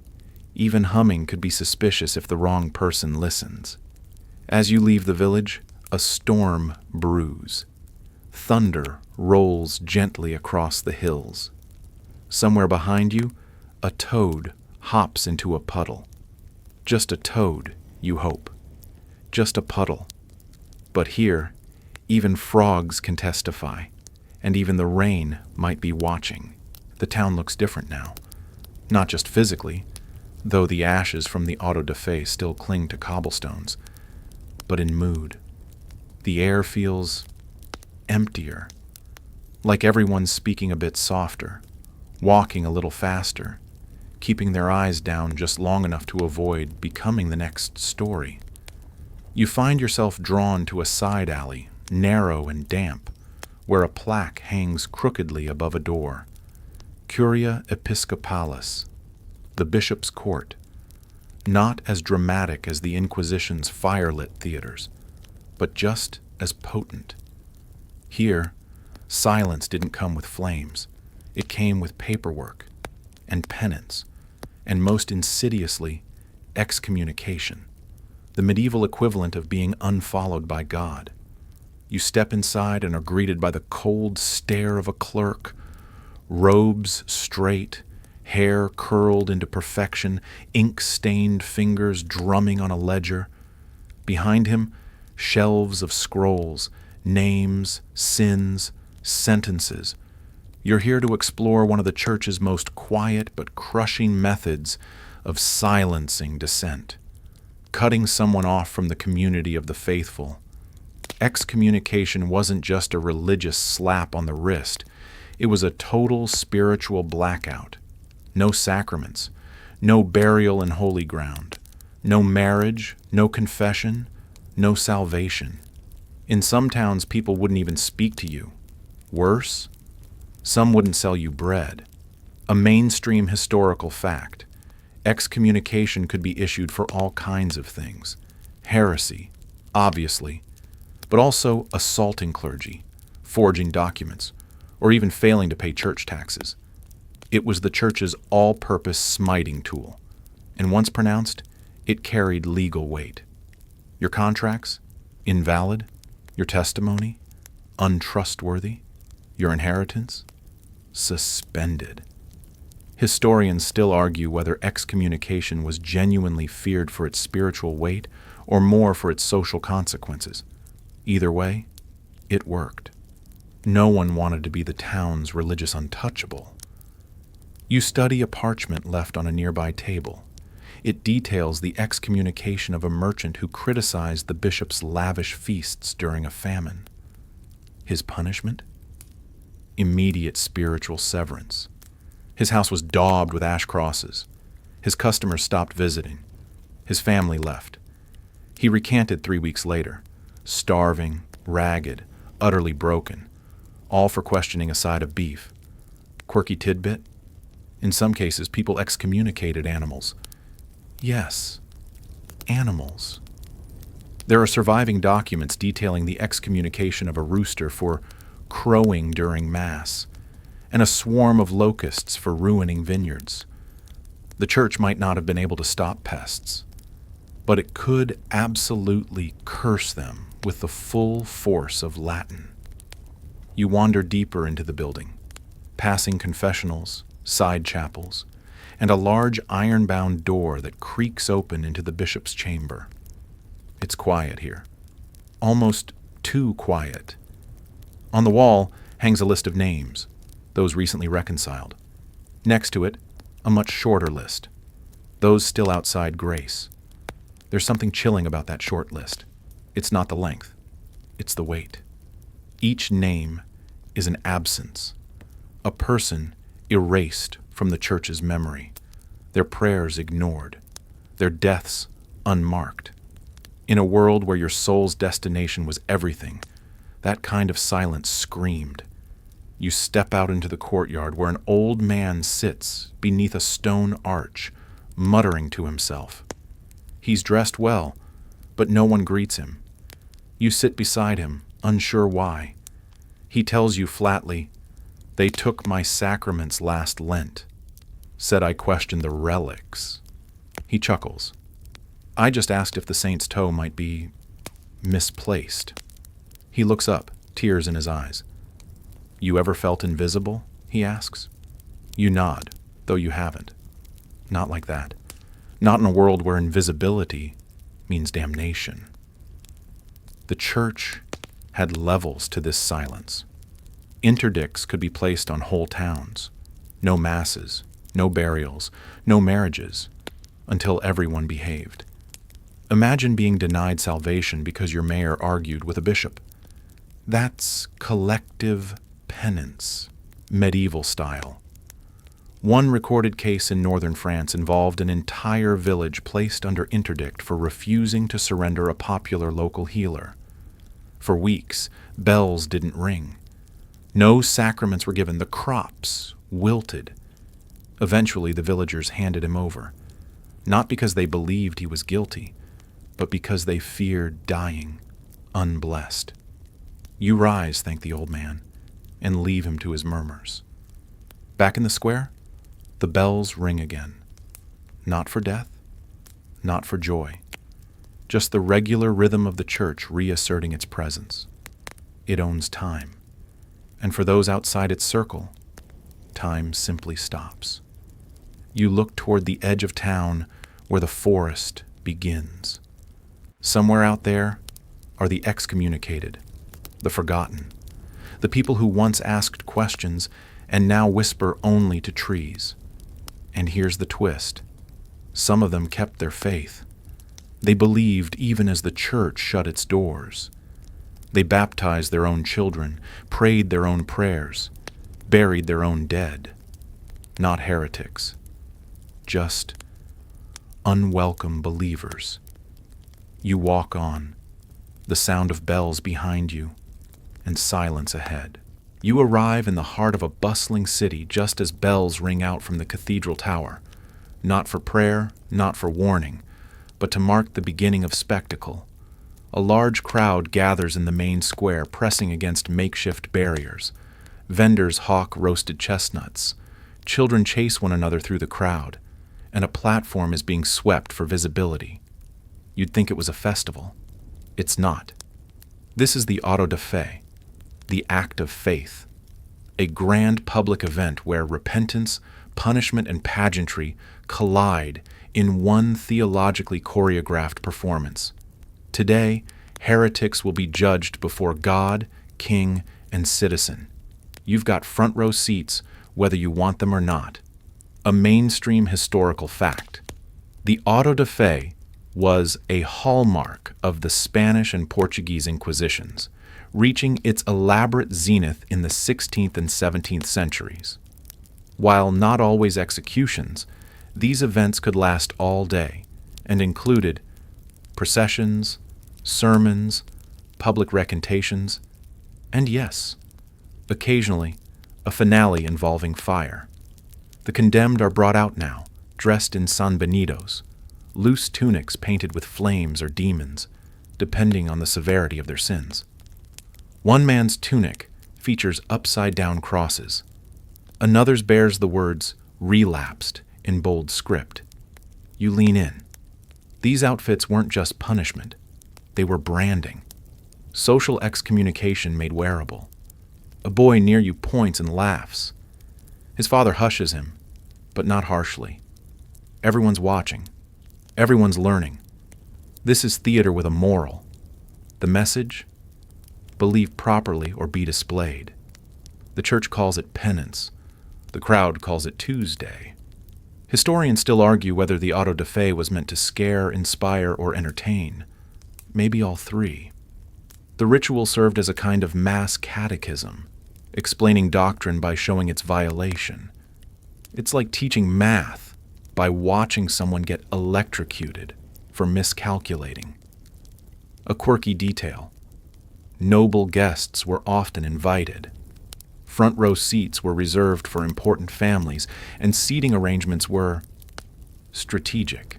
Even humming could be suspicious if the wrong person listens. As you leave the village, a storm brews. Thunder rolls gently across the hills. Somewhere behind you, a toad hops into a puddle. Just a toad, you hope. Just a puddle. But here, even frogs can testify, and even the rain might be watching. The town looks different now. Not just physically, though the ashes from the auto-da-fe still cling to cobblestones, but in mood. The air feels emptier, like everyone's speaking a bit softer, walking a little faster, keeping their eyes down just long enough to avoid becoming the next story. You find yourself drawn to a side alley, narrow and damp, where a plaque hangs crookedly above a door. Curia Episcopalis, the bishop's court, not as dramatic as the Inquisition's firelit theaters, but just as potent. Here, silence didn't come with flames. It came with paperwork and penance, and most insidiously, excommunication, the medieval equivalent of being unfollowed by God. You step inside and are greeted by the cold stare of a clerk, robes straight, hair curled into perfection, ink-stained fingers drumming on a ledger. Behind him, shelves of scrolls, names, sins, sentences. You're here to explore one of the Church's most quiet but crushing methods of silencing dissent, cutting someone off from the community of the faithful. Excommunication wasn't just a religious slap on the wrist. It was a total spiritual blackout. No sacraments, no burial in holy ground, no marriage, no confession, no salvation. In some towns, people wouldn't even speak to you. Worse, some wouldn't sell you bread. A mainstream historical fact. Excommunication could be issued for all kinds of things. Heresy, obviously, but also assaulting clergy, forging documents, or even failing to pay church taxes. It was the Church's all-purpose smiting tool, and once pronounced, it carried legal weight. Your contracts? Invalid? Your testimony? Untrustworthy? Your inheritance? Suspended. Historians still argue whether excommunication was genuinely feared for its spiritual weight or more for its social consequences. Either way, it worked. No one wanted to be the town's religious untouchable. You study a parchment left on a nearby table. It details the excommunication of a merchant who criticized the bishop's lavish feasts during a famine. His punishment? Immediate spiritual severance. His house was daubed with ash crosses. His customers stopped visiting. His family left. He recanted 3 weeks later, starving, ragged, utterly broken, all for questioning a side of beef. Quirky tidbit? In some cases, people excommunicated animals. Yes, animals. There are surviving documents detailing the excommunication of a rooster for crowing during Mass, and a swarm of locusts for ruining vineyards. The Church might not have been able to stop pests, but it could absolutely curse them with the full force of Latin. You wander deeper into the building, passing confessionals, side chapels, and a large iron-bound door that creaks open into the bishop's chamber. It's quiet here, almost too quiet. On the wall hangs a list of names, those recently reconciled. Next to it, a much shorter list, those still outside grace. There's something chilling about that short list. It's not the length, it's the weight. Each name is an absence, a person erased from the Church's memory, their prayers ignored, their deaths unmarked. In a world where your soul's destination was everything, that kind of silence screamed. You step out into the courtyard where an old man sits beneath a stone arch, muttering to himself. He's dressed well, but no one greets him. You sit beside him, unsure why. He tells you flatly, "They took my sacraments last Lent. Said I questioned the relics." He chuckles. "I just asked if the saint's toe might be misplaced." He looks up, tears in his eyes. "You ever felt invisible?" he asks. You nod, though you haven't. Not like that. Not in a world where invisibility means damnation. The Church had levels to this silence. Interdicts could be placed on whole towns. No masses, no burials, no marriages, until everyone behaved. Imagine being denied salvation because your mayor argued with a bishop. That's collective penance, medieval style. One recorded case in northern France involved an entire village placed under interdict for refusing to surrender a popular local healer. For weeks, bells didn't ring. No sacraments were given. The crops wilted. Eventually, the villagers handed him over, not because they believed he was guilty, but because they feared dying unblessed. You rise, thank the old man, and leave him to his murmurs. Back in the square, the bells ring again. Not for death, not for joy. Just the regular rhythm of the church reasserting its presence. It owns time. And for those outside its circle, time simply stops. You look toward the edge of town where the forest begins. Somewhere out there are the excommunicated, the forgotten, the people who once asked questions and now whisper only to trees. And here's the twist. Some of them kept their faith. They believed even as the church shut its doors. They baptized their own children, prayed their own prayers, buried their own dead. Not heretics, just unwelcome believers. You walk on, the sound of bells behind you, and silence ahead. You arrive in the heart of a bustling city just as bells ring out from the cathedral tower, not for prayer, not for warning, but to mark the beginning of spectacle. A large crowd gathers in the main square, pressing against makeshift barriers. Vendors hawk roasted chestnuts. Children chase one another through the crowd, and a platform is being swept for visibility. You'd think it was a festival. It's not. This is the auto da fe, the act of faith, a grand public event where repentance, punishment, and pageantry collide in one theologically choreographed performance. Today, heretics will be judged before God, king, and citizen. You've got front row seats whether you want them or not. A mainstream historical fact. The auto da fe was a hallmark of the Spanish and Portuguese Inquisitions, reaching its elaborate zenith in the 16th and 17th centuries. While not always executions, these events could last all day and included processions, sermons, public recantations, and yes, occasionally, a finale involving fire. The condemned are brought out now, dressed in sanbenitos, loose tunics painted with flames or demons, depending on the severity of their sins. One man's tunic features upside-down crosses. Another's bears the words, "relapsed," in bold script. You lean in. These outfits weren't just punishment. They were branding. Social excommunication made wearable. A boy near you points and laughs. His father hushes him, but not harshly. Everyone's watching. Everyone's learning. This is theater with a moral. The message? Believe properly or be displayed. The church calls it penance. The crowd calls it Tuesday. Historians still argue whether the auto da fe was meant to scare, inspire, or entertain. Maybe all three. The ritual served as a kind of mass catechism, explaining doctrine by showing its violation. It's like teaching math by watching someone get electrocuted for miscalculating. A quirky detail. Noble guests were often invited. Front row seats were reserved for important families, and seating arrangements were strategic.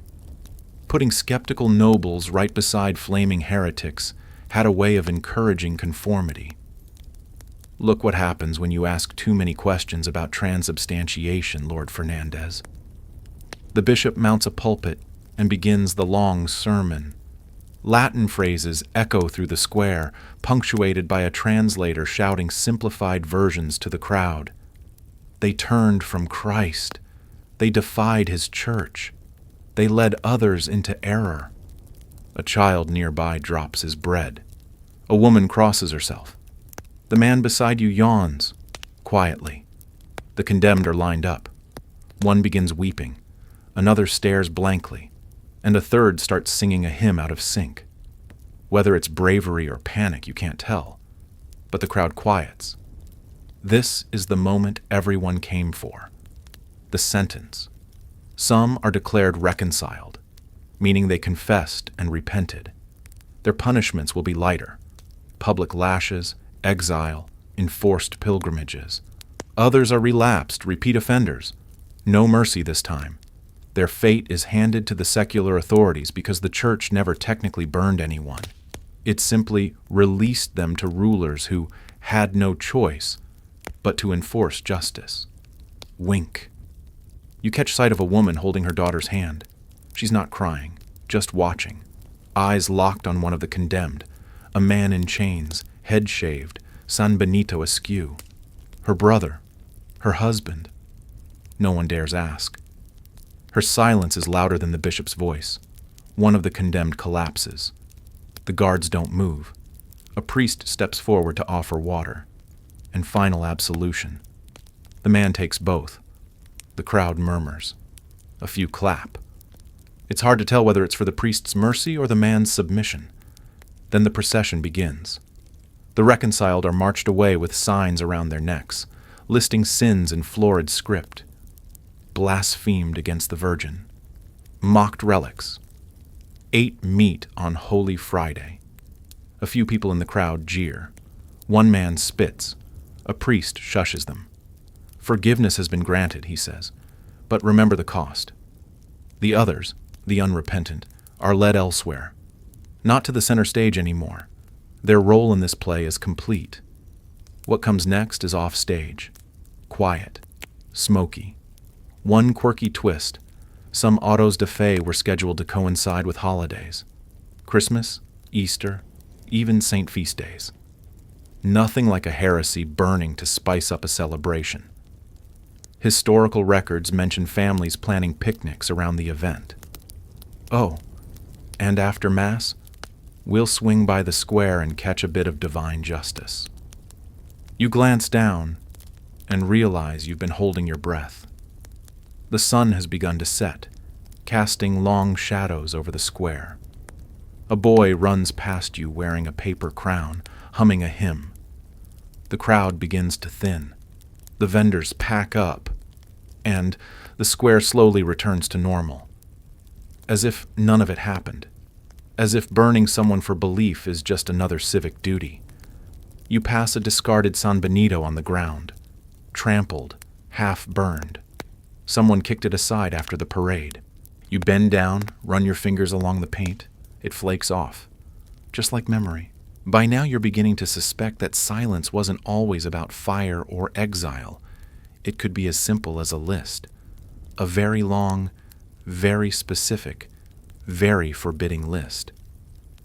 Putting skeptical nobles right beside flaming heretics had a way of encouraging conformity. Look what happens when you ask too many questions about transubstantiation, Lord Fernandez. The bishop mounts a pulpit and begins the long sermon. Latin phrases echo through the square, punctuated by a translator shouting simplified versions to the crowd. They turned from Christ. They defied his church. They led others into error. A child nearby drops his bread. A woman crosses herself. The man beside you yawns, quietly. The condemned are lined up. One begins weeping. Another stares blankly. And a third starts singing a hymn out of sync. Whether it's bravery or panic, you can't tell. But the crowd quiets. This is the moment everyone came for. The sentence. Some are declared reconciled, meaning they confessed and repented. Their punishments will be lighter. Public lashes, exile, enforced pilgrimages. Others are relapsed, repeat offenders. No mercy this time. Their fate is handed to the secular authorities because the church never technically burned anyone. It simply released them to rulers who had no choice but to enforce justice. Wink. You catch sight of a woman holding her daughter's hand. She's not crying, just watching, eyes locked on one of the condemned, a man in chains, head shaved, San Benito askew. Her brother, her husband. No one dares ask. Her silence is louder than the bishop's voice. One of the condemned collapses. The guards don't move. A priest steps forward to offer water. And final absolution. The man takes both. The crowd murmurs. A few clap. It's hard to tell whether it's for the priest's mercy or the man's submission. Then the procession begins. The reconciled are marched away with signs around their necks, listing sins in florid script. Blasphemed against the Virgin. Mocked relics. Ate meat on Holy Friday. A few people in the crowd jeer. One man spits. A priest shushes them. Forgiveness has been granted, he says, but remember the cost. The others, the unrepentant, are led elsewhere. Not to the center stage anymore. Their role in this play is complete. What comes next is off stage. Quiet. Smoky. One quirky twist. Some autos de fe were scheduled to coincide with holidays. Christmas, Easter, even Saint Feast days. Nothing like a heresy burning to spice up a celebration. Historical records mention families planning picnics around the event. Oh, and after Mass, we'll swing by the square and catch a bit of divine justice. You glance down and realize you've been holding your breath. The sun has begun to set, casting long shadows over the square. A boy runs past you wearing a paper crown, humming a hymn. The crowd begins to thin. The vendors pack up, and the square slowly returns to normal. As if none of it happened. As if burning someone for belief is just another civic duty. You pass a discarded San Benito on the ground, trampled, half burned. Someone kicked it aside after the parade. You bend down, run your fingers along the paint. It flakes off. Just like memory. By now you're beginning to suspect that silence wasn't always about fire or exile. It could be as simple as a list. A very long, very specific, very forbidding list.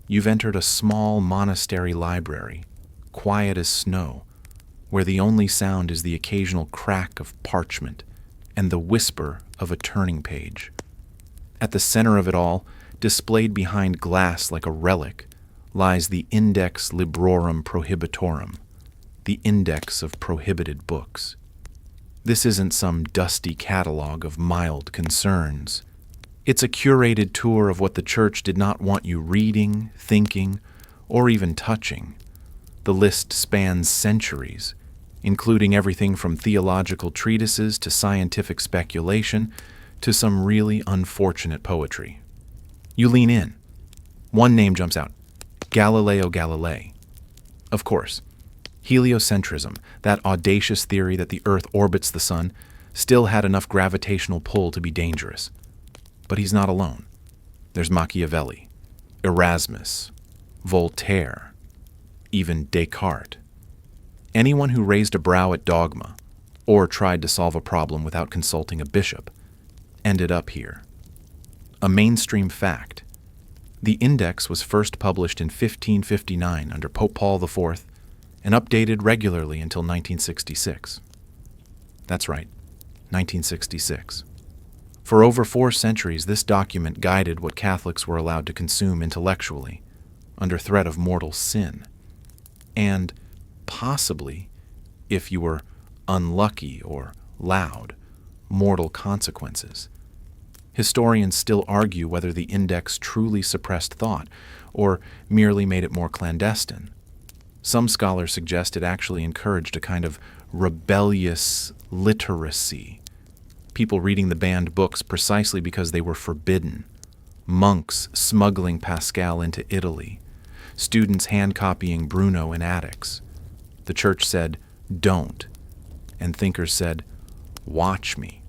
You've entered a small monastery library, quiet as snow, where the only sound is the occasional crack of parchment and the whisper of a turning page. At the center of it all, displayed behind glass like a relic, lies the Index Librorum Prohibitorum, the index of prohibited books. This isn't some dusty catalog of mild concerns. It's a curated tour of what the Church did not want you reading, thinking, or even touching. The list spans centuries, including everything from theological treatises to scientific speculation to some really unfortunate poetry. You lean in. One name jumps out. Galileo Galilei. Of course, heliocentrism, that audacious theory that the Earth orbits the Sun, still had enough gravitational pull to be dangerous. But he's not alone. There's Machiavelli, Erasmus, Voltaire, even Descartes. Anyone who raised a brow at dogma, or tried to solve a problem without consulting a bishop, ended up here. A mainstream fact. The index was first published in 1559 under Pope Paul IV and updated regularly until 1966. That's right, 1966. For over 4 centuries, this document guided what Catholics were allowed to consume intellectually, under threat of mortal sin. And possibly, if you were unlucky or loud, mortal consequences. Historians still argue whether the index truly suppressed thought or merely made it more clandestine. Some scholars suggest it actually encouraged a kind of rebellious literacy, people reading the banned books precisely because they were forbidden, monks smuggling Pascal into Italy, students hand-copying Bruno in attics. The Church said, "Don't," and thinkers said, "Watch me."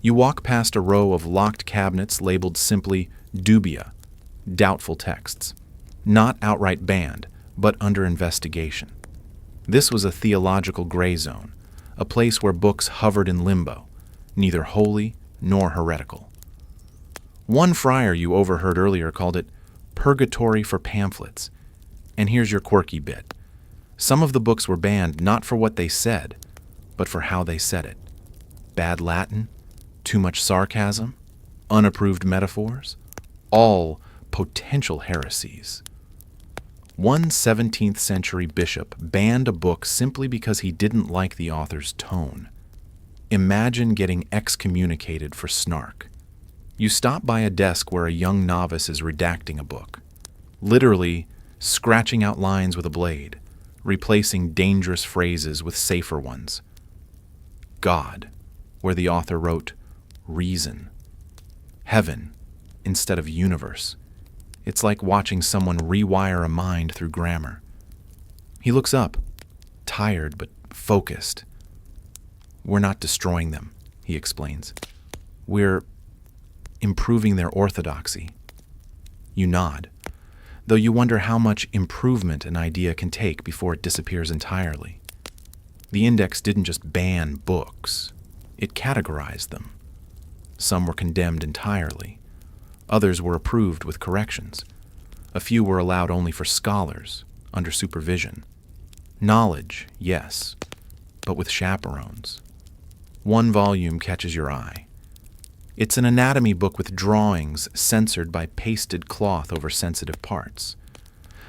You walk past a row of locked cabinets labeled simply dubia, doubtful texts. Not outright banned, but under investigation. This was a theological gray zone, a place where books hovered in limbo, neither holy nor heretical. One friar you overheard earlier called it purgatory for pamphlets. And here's your quirky bit. Some of the books were banned not for what they said, but for how they said it. Bad Latin, too much sarcasm, unapproved metaphors, all potential heresies. One 17th century bishop banned a book simply because he didn't like the author's tone. Imagine getting excommunicated for snark. You stop by a desk where a young novice is redacting a book, literally scratching out lines with a blade, replacing dangerous phrases with safer ones. God, where the author wrote reason. Heaven, instead of universe. It's like watching someone rewire a mind through grammar. He looks up, tired but focused. We're not destroying them, he explains. We're improving their orthodoxy. You nod, though you wonder how much improvement an idea can take before it disappears entirely. The index didn't just ban books, it categorized them. Some were condemned entirely. Others were approved with corrections. A few were allowed only for scholars, under supervision. Knowledge, yes, but with chaperones. One volume catches your eye. It's an anatomy book with drawings censored by pasted cloth over sensitive parts.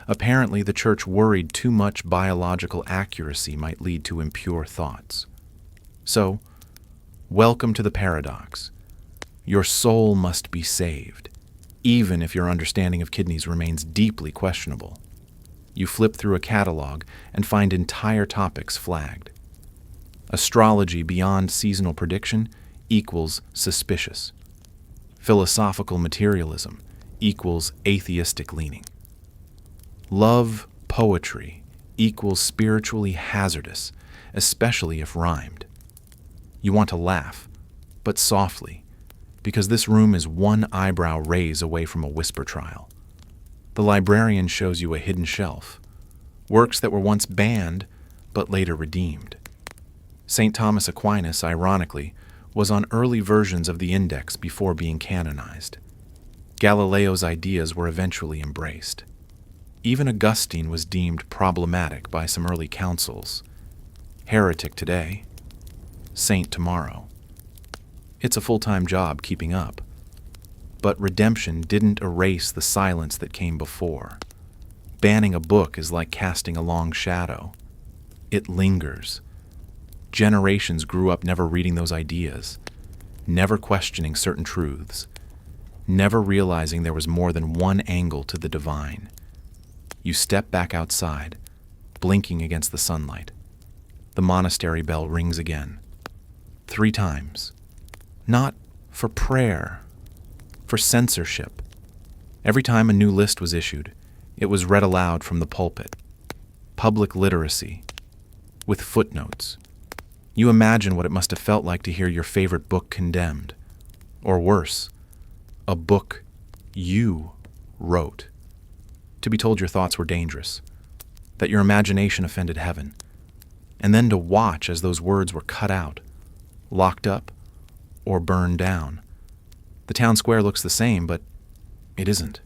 Apparently, the church worried too much biological accuracy might lead to impure thoughts. So, welcome to the paradox. Your soul must be saved, even if your understanding of kidneys remains deeply questionable. You flip through a catalog and find entire topics flagged. Astrology beyond seasonal prediction equals suspicious. Philosophical materialism equals atheistic leaning. Love poetry equals spiritually hazardous, especially if rhymed. You want to laugh, but softly, because this room is one eyebrow raise away from a whisper trial. The librarian shows you a hidden shelf, works that were once banned but later redeemed. St. Thomas Aquinas, ironically, was on early versions of the index before being canonized. Galileo's ideas were eventually embraced. Even Augustine was deemed problematic by some early councils. Heretic today, saint tomorrow. It's a full-time job keeping up. But redemption didn't erase the silence that came before. Banning a book is like casting a long shadow. It lingers. Generations grew up never reading those ideas, never questioning certain truths, never realizing there was more than one angle to the divine. You step back outside, blinking against the sunlight. The monastery bell rings again. 3 times. Not for prayer, for censorship. Every time a new list was issued, it was read aloud from the pulpit. Public literacy, with footnotes. You imagine what it must have felt like to hear your favorite book condemned. Or worse, a book you wrote. To be told your thoughts were dangerous, that your imagination offended heaven, and then to watch as those words were cut out, locked up, or burned down. The town square looks the same, but it isn't.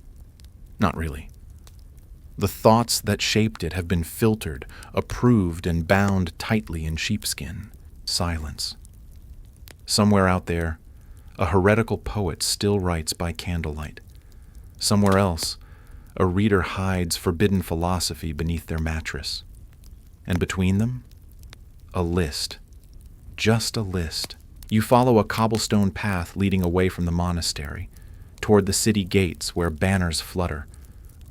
Not really. The thoughts that shaped it have been filtered, approved, and bound tightly in sheepskin. Silence. Somewhere out there, a heretical poet still writes by candlelight. Somewhere else, a reader hides forbidden philosophy beneath their mattress. And between them, a list. Just a list. You follow a cobblestone path leading away from the monastery, toward the city gates where banners flutter,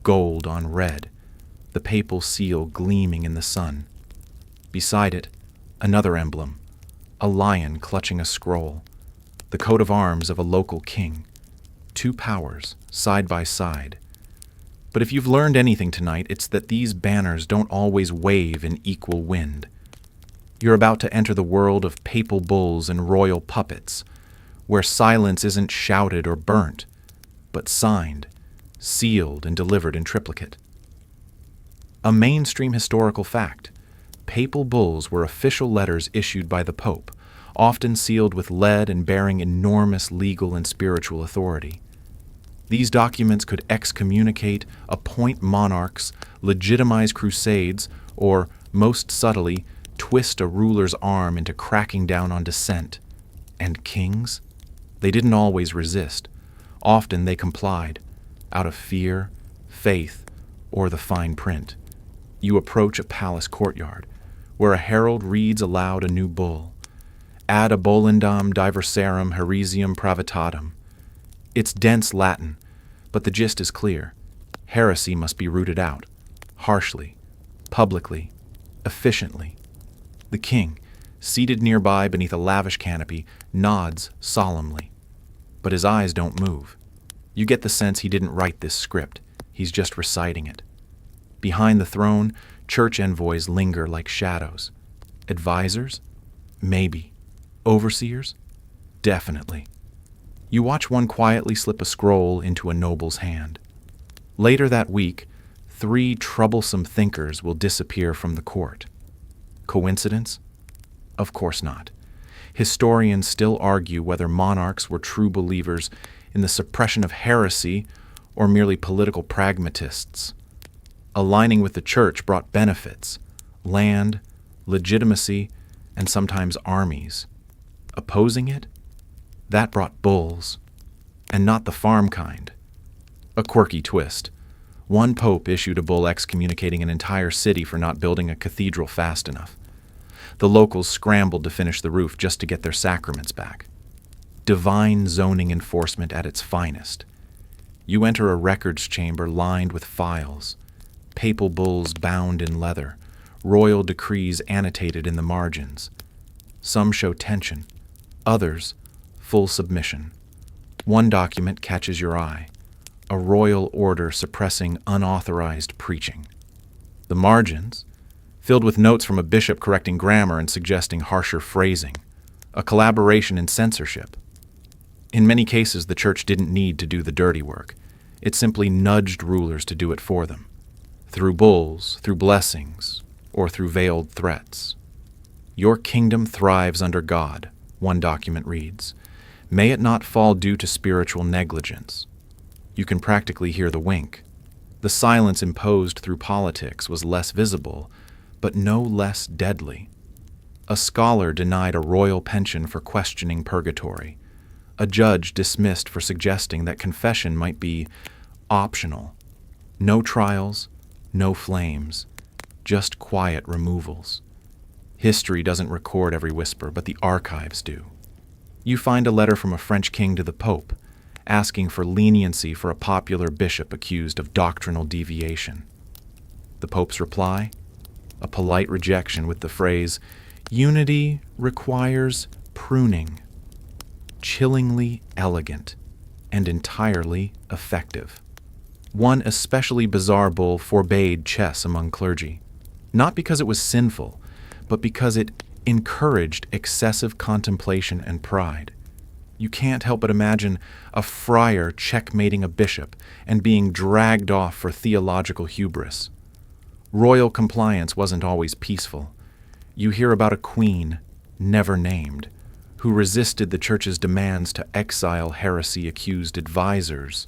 gold on red, the papal seal gleaming in the sun. Beside it, another emblem, a lion clutching a scroll, the coat of arms of a local king, 2 powers, side by side. But if you've learned anything tonight, it's that these banners don't always wave in equal wind. You're about to enter the world of papal bulls and royal puppets, where silence isn't shouted or burnt, but signed, sealed, and delivered in triplicate. A mainstream historical fact. Papal bulls were official letters issued by the Pope, often sealed with lead and bearing enormous legal and spiritual authority. These documents could excommunicate, appoint monarchs, legitimize crusades, or, most subtly, twist a ruler's arm into cracking down on dissent. And kings? They didn't always resist. Often they complied, out of fear, faith, or the fine print. You approach a palace courtyard, where a herald reads aloud a new bull. Ad abolendam diversarum heresium pravitatum. It's dense Latin, but the gist is clear. Heresy must be rooted out, harshly, publicly, efficiently. The king, seated nearby beneath a lavish canopy, nods solemnly. But his eyes don't move. You get the sense he didn't write this script. He's just reciting it. Behind the throne, church envoys linger like shadows. Advisors? Maybe. Overseers? Definitely. You watch one quietly slip a scroll into a noble's hand. Later that week, 3 troublesome thinkers will disappear from the court. Coincidence? Of course not. Historians still argue whether monarchs were true believers in the suppression of heresy or merely political pragmatists. Aligning with the church brought benefits, land, legitimacy, and sometimes armies. Opposing it? That brought bulls, and not the farm kind. A quirky twist. One pope issued a bull excommunicating an entire city for not building a cathedral fast enough. The locals scrambled to finish the roof just to get their sacraments back. Divine zoning enforcement at its finest. You enter a records chamber lined with files, papal bulls bound in leather, royal decrees annotated in the margins. Some show tension, others full submission. One document catches your eye, a royal order suppressing unauthorized preaching. The margins, filled with notes from a bishop correcting grammar and suggesting harsher phrasing, a collaboration in censorship. In many cases, the church didn't need to do the dirty work. It simply nudged rulers to do it for them, through bulls, through blessings, or through veiled threats. Your kingdom thrives under God, one document reads. May it not fall due to spiritual negligence. You can practically hear the wink. The silence imposed through politics was less visible, but no less deadly. A scholar denied a royal pension for questioning purgatory. A judge dismissed for suggesting that confession might be optional. No trials, no flames, just quiet removals. History doesn't record every whisper, but the archives do. You find a letter from a French king to the Pope, asking for leniency for a popular bishop accused of doctrinal deviation. The Pope's reply? A polite rejection with the phrase, "Unity requires pruning." Chillingly elegant and entirely effective. One especially bizarre bull forbade chess among clergy, not because it was sinful, but because it encouraged excessive contemplation and pride. You can't help but imagine a friar checkmating a bishop and being dragged off for theological hubris. Royal compliance wasn't always peaceful. You hear about a queen, never named, who resisted the church's demands to exile heresy-accused advisors.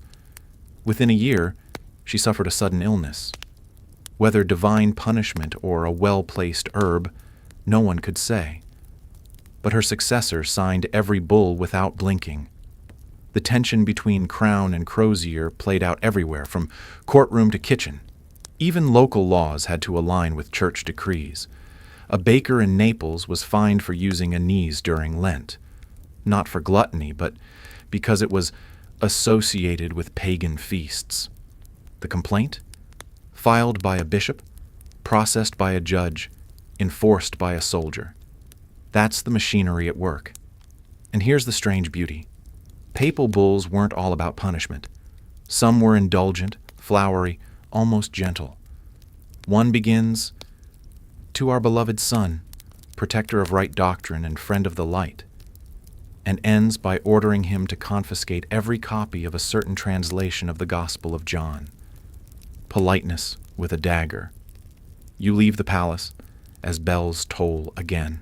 Within a year, she suffered a sudden illness. Whether divine punishment or a well-placed herb, no one could say. But her successor signed every bull without blinking. The tension between crown and crozier played out everywhere, from courtroom to kitchen. Even local laws had to align with church decrees. A baker in Naples was fined for using anise during Lent, not for gluttony, but because it was associated with pagan feasts. The complaint? Filed by a bishop, processed by a judge, enforced by a soldier. That's the machinery at work. And here's the strange beauty. Papal bulls weren't all about punishment. Some were indulgent, flowery, almost gentle. One begins, "To our beloved Son, protector of right doctrine and friend of the light," and ends by ordering him to confiscate every copy of a certain translation of the Gospel of John. Politeness with a dagger. You leave the palace as bells toll again.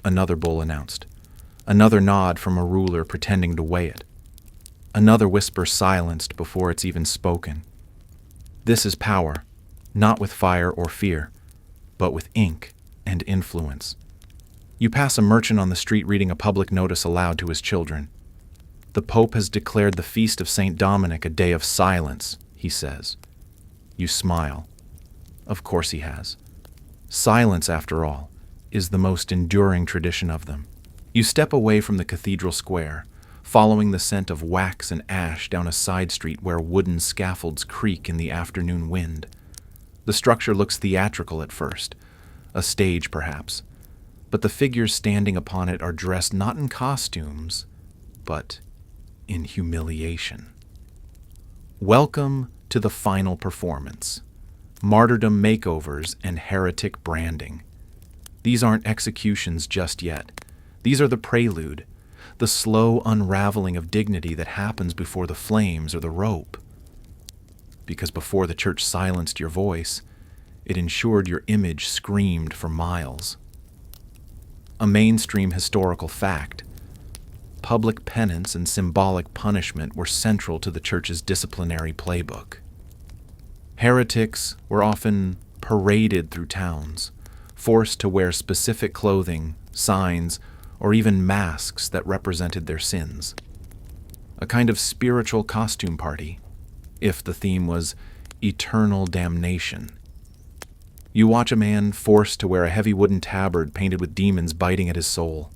Another bull announced. Another nod from a ruler pretending to weigh it. Another whisper silenced before it's even spoken. This is power, not with fire or fear, but with ink and influence. You pass a merchant on the street reading a public notice aloud to his children. The Pope has declared the feast of St. Dominic a day of silence, he says. You smile. Of course he has. Silence, after all, is the most enduring tradition of them. You step away from the cathedral square, following the scent of wax and ash down a side street where wooden scaffolds creak in the afternoon wind. The structure looks theatrical at first, a stage perhaps, but the figures standing upon it are dressed not in costumes, but in humiliation. Welcome to the final performance. Martyrdom makeovers and heretic branding. These aren't executions just yet. These are the prelude, the slow unraveling of dignity that happens before the flames or the rope. Because before the church silenced your voice, it ensured your image screamed for miles. A mainstream historical fact. Public penance and symbolic punishment were central to the church's disciplinary playbook. Heretics were often paraded through towns, forced to wear specific clothing, signs, or even masks that represented their sins. A kind of spiritual costume party, if the theme was eternal damnation. You watch a man forced to wear a heavy wooden tabard painted with demons biting at his soul.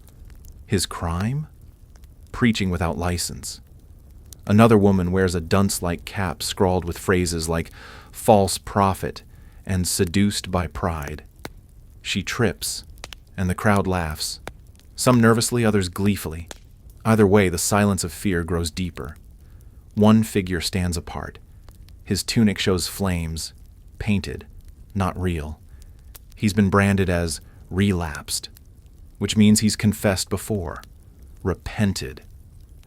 His crime? Preaching without license. Another woman wears a dunce-like cap scrawled with phrases like false prophet and seduced by pride. She trips, and the crowd laughs. Some nervously, others gleefully. Either way, the silence of fear grows deeper. One figure stands apart. His tunic shows flames, painted, not real. He's been branded as relapsed, which means he's confessed before, repented,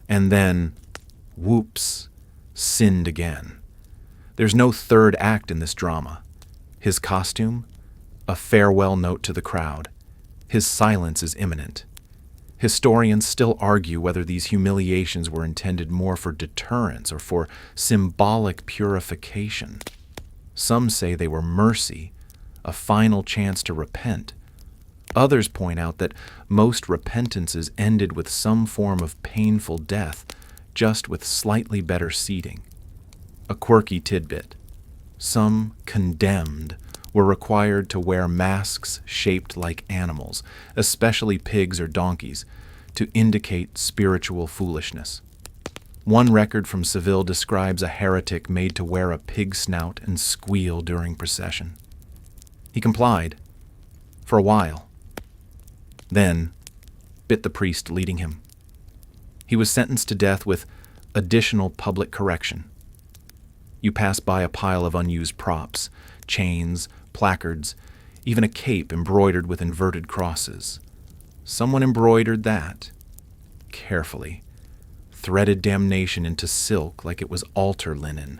and then, whoops, sinned again. There's no third act in this drama. His costume, a farewell note to the crowd. His silence is imminent. Historians still argue whether these humiliations were intended more for deterrence or for symbolic purification. Some say they were mercy, a final chance to repent. Others point out that most repentances ended with some form of painful death, just with slightly better seating. A quirky tidbit. Some condemned were required to wear masks shaped like animals, especially pigs or donkeys, to indicate spiritual foolishness. One record from Seville describes a heretic made to wear a pig snout and squeal during procession. He complied, for a while, then bit the priest leading him. He was sentenced to death with additional public correction. You pass by a pile of unused props, chains, placards, even a cape embroidered with inverted crosses. Someone embroidered that, carefully, threaded damnation into silk like it was altar linen.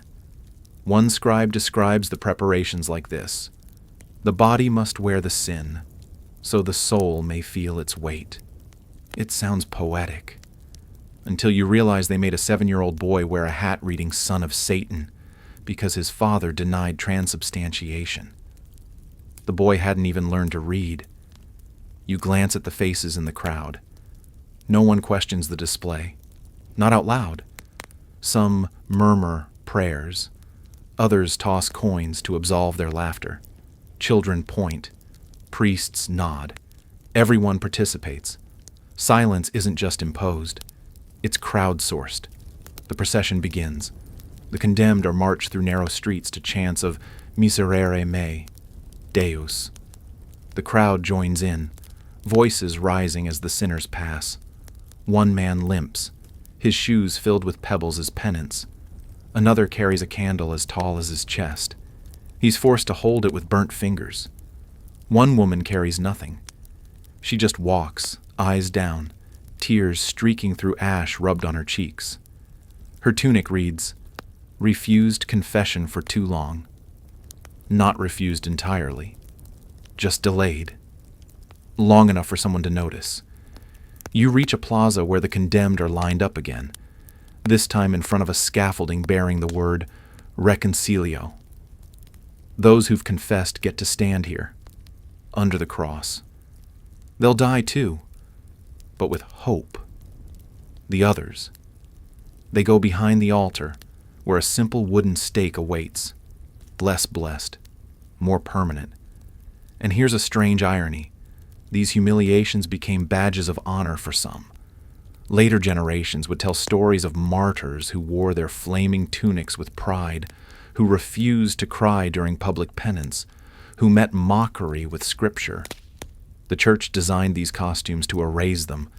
One scribe describes the preparations like this: the body must wear the sin, so the soul may feel its weight. It sounds poetic, until you realize they made a 7-year-old boy wear a hat reading Son of Satan because his father denied transubstantiation. The boy hadn't even learned to read. You glance at the faces in the crowd. No one questions the display, not out loud. Some murmur prayers. Others toss coins to absolve their laughter. Children point. Priests nod. Everyone participates. Silence isn't just imposed. It's crowdsourced. The procession begins. The condemned are marched through narrow streets to chants of Miserere me, Deus. The crowd joins in, voices rising as the sinners pass. One man limps, his shoes filled with pebbles as penance. Another carries a candle as tall as his chest. He's forced to hold it with burnt fingers. One woman carries nothing. She just walks, eyes down, tears streaking through ash rubbed on her cheeks. Her tunic reads, "Refused confession for too long." Not refused entirely. just delayed, long enough for someone to notice. You reach a plaza where the condemned are lined up again, this time in front of a scaffolding bearing the word reconcilio. Those who've confessed get to stand here, under the cross. They'll die too, but with hope. The others, they go behind the altar, where a simple wooden stake awaits, less blessed, more permanent. And here's a strange irony. These humiliations became badges of honor for some. Later generations would tell stories of martyrs who wore their flaming tunics with pride, who refused to cry during public penance, who met mockery with Scripture. The church designed these costumes to erase them,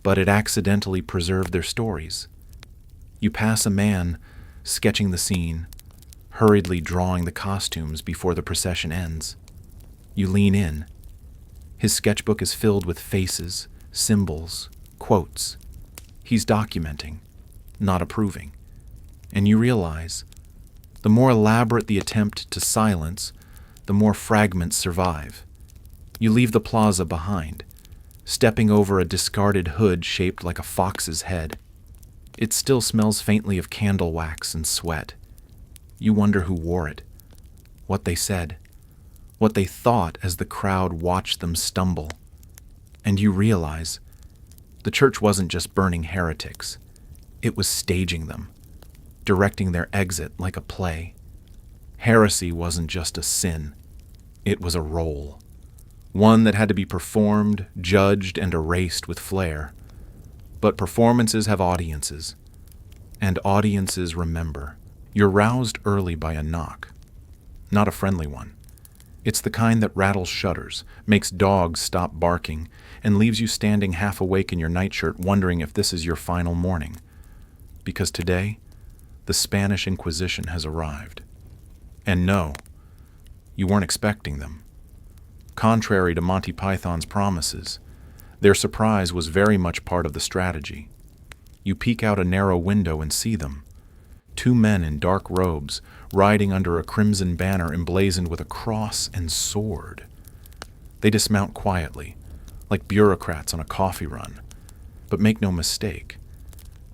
but it accidentally preserved their stories. You pass a man sketching the scene, hurriedly drawing the costumes before the procession ends. You lean in. His sketchbook is filled with faces, symbols, quotes. He's documenting, not approving. And you realize, the more elaborate the attempt to silence, the more fragments survive. You leave the plaza behind, stepping over a discarded hood shaped like a fox's head. It still smells faintly of candle wax and sweat. You wonder who wore it, what they said, what they thought as the crowd watched them stumble. And you realize, the church wasn't just burning heretics, it was staging them, directing their exit like a play. Heresy wasn't just a sin, it was a role. One that had to be performed, judged, and erased with flair. But performances have audiences, and audiences remember. You're roused early by a knock, not a friendly one. It's the kind that rattles shutters, makes dogs stop barking, and leaves you standing half awake in your nightshirt wondering if this is your final morning. Because today, the Spanish Inquisition has arrived. And no, you weren't expecting them. Contrary to Monty Python's promises, their surprise was very much part of the strategy. You peek out a narrow window and see them. 2 men in dark robes, riding under a crimson banner emblazoned with a cross and sword. They dismount quietly, like bureaucrats on a coffee run. But make no mistake,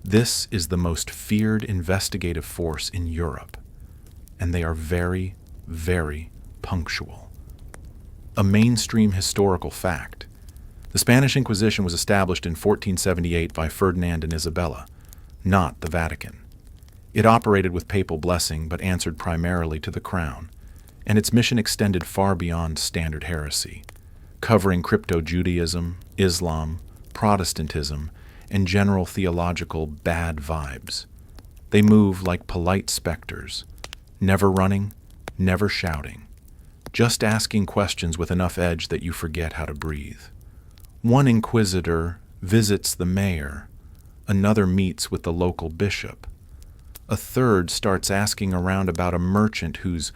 this is the most feared investigative force in Europe, and they are very, very punctual. A mainstream historical fact. The Spanish Inquisition was established in 1478 by Ferdinand and Isabella, not the Vatican. It operated with papal blessing but answered primarily to the crown, and its mission extended far beyond standard heresy, covering crypto-Judaism, Islam, Protestantism, and general theological bad vibes. They move like polite specters, never running, never shouting, just asking questions with enough edge that you forget how to breathe. One inquisitor visits the mayor, another meets with the local bishop. A third starts asking around about a merchant who's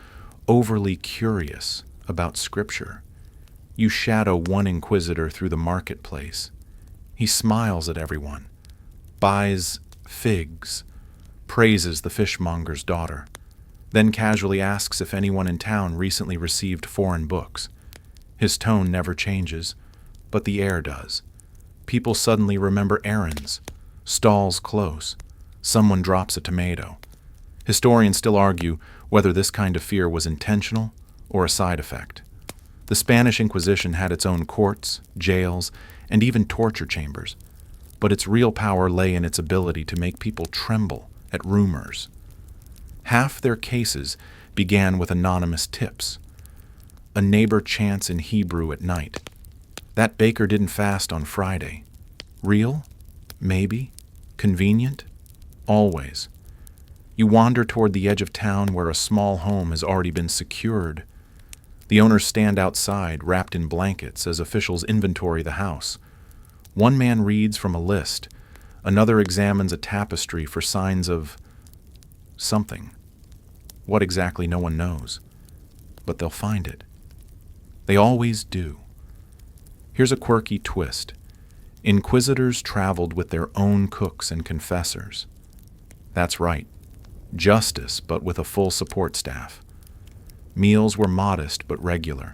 overly curious about Scripture. You shadow one inquisitor through the marketplace. He smiles at everyone, buys figs, praises the fishmonger's daughter, then casually asks if anyone in town recently received foreign books. His tone never changes, but the air does. People suddenly remember errands, stalls close, someone drops a tomato. Historians still argue whether this kind of fear was intentional or a side effect. The Spanish Inquisition had its own courts, jails, and even torture chambers, but its real power lay in its ability to make people tremble at rumors. Half their cases began with anonymous tips. A neighbor chants in Hebrew at night. That baker didn't fast on Friday. Real? Maybe. Convenient? Always. You wander toward the edge of town where a small home has already been secured. The owners stand outside, wrapped in blankets, as officials inventory the house. One man reads from a list. Another examines a tapestry for signs of something. What exactly, no one knows. But they'll find it. They always do. Here's a quirky twist. Inquisitors traveled with their own cooks and confessors. That's right. Justice, but with a full support staff. Meals were modest but regular.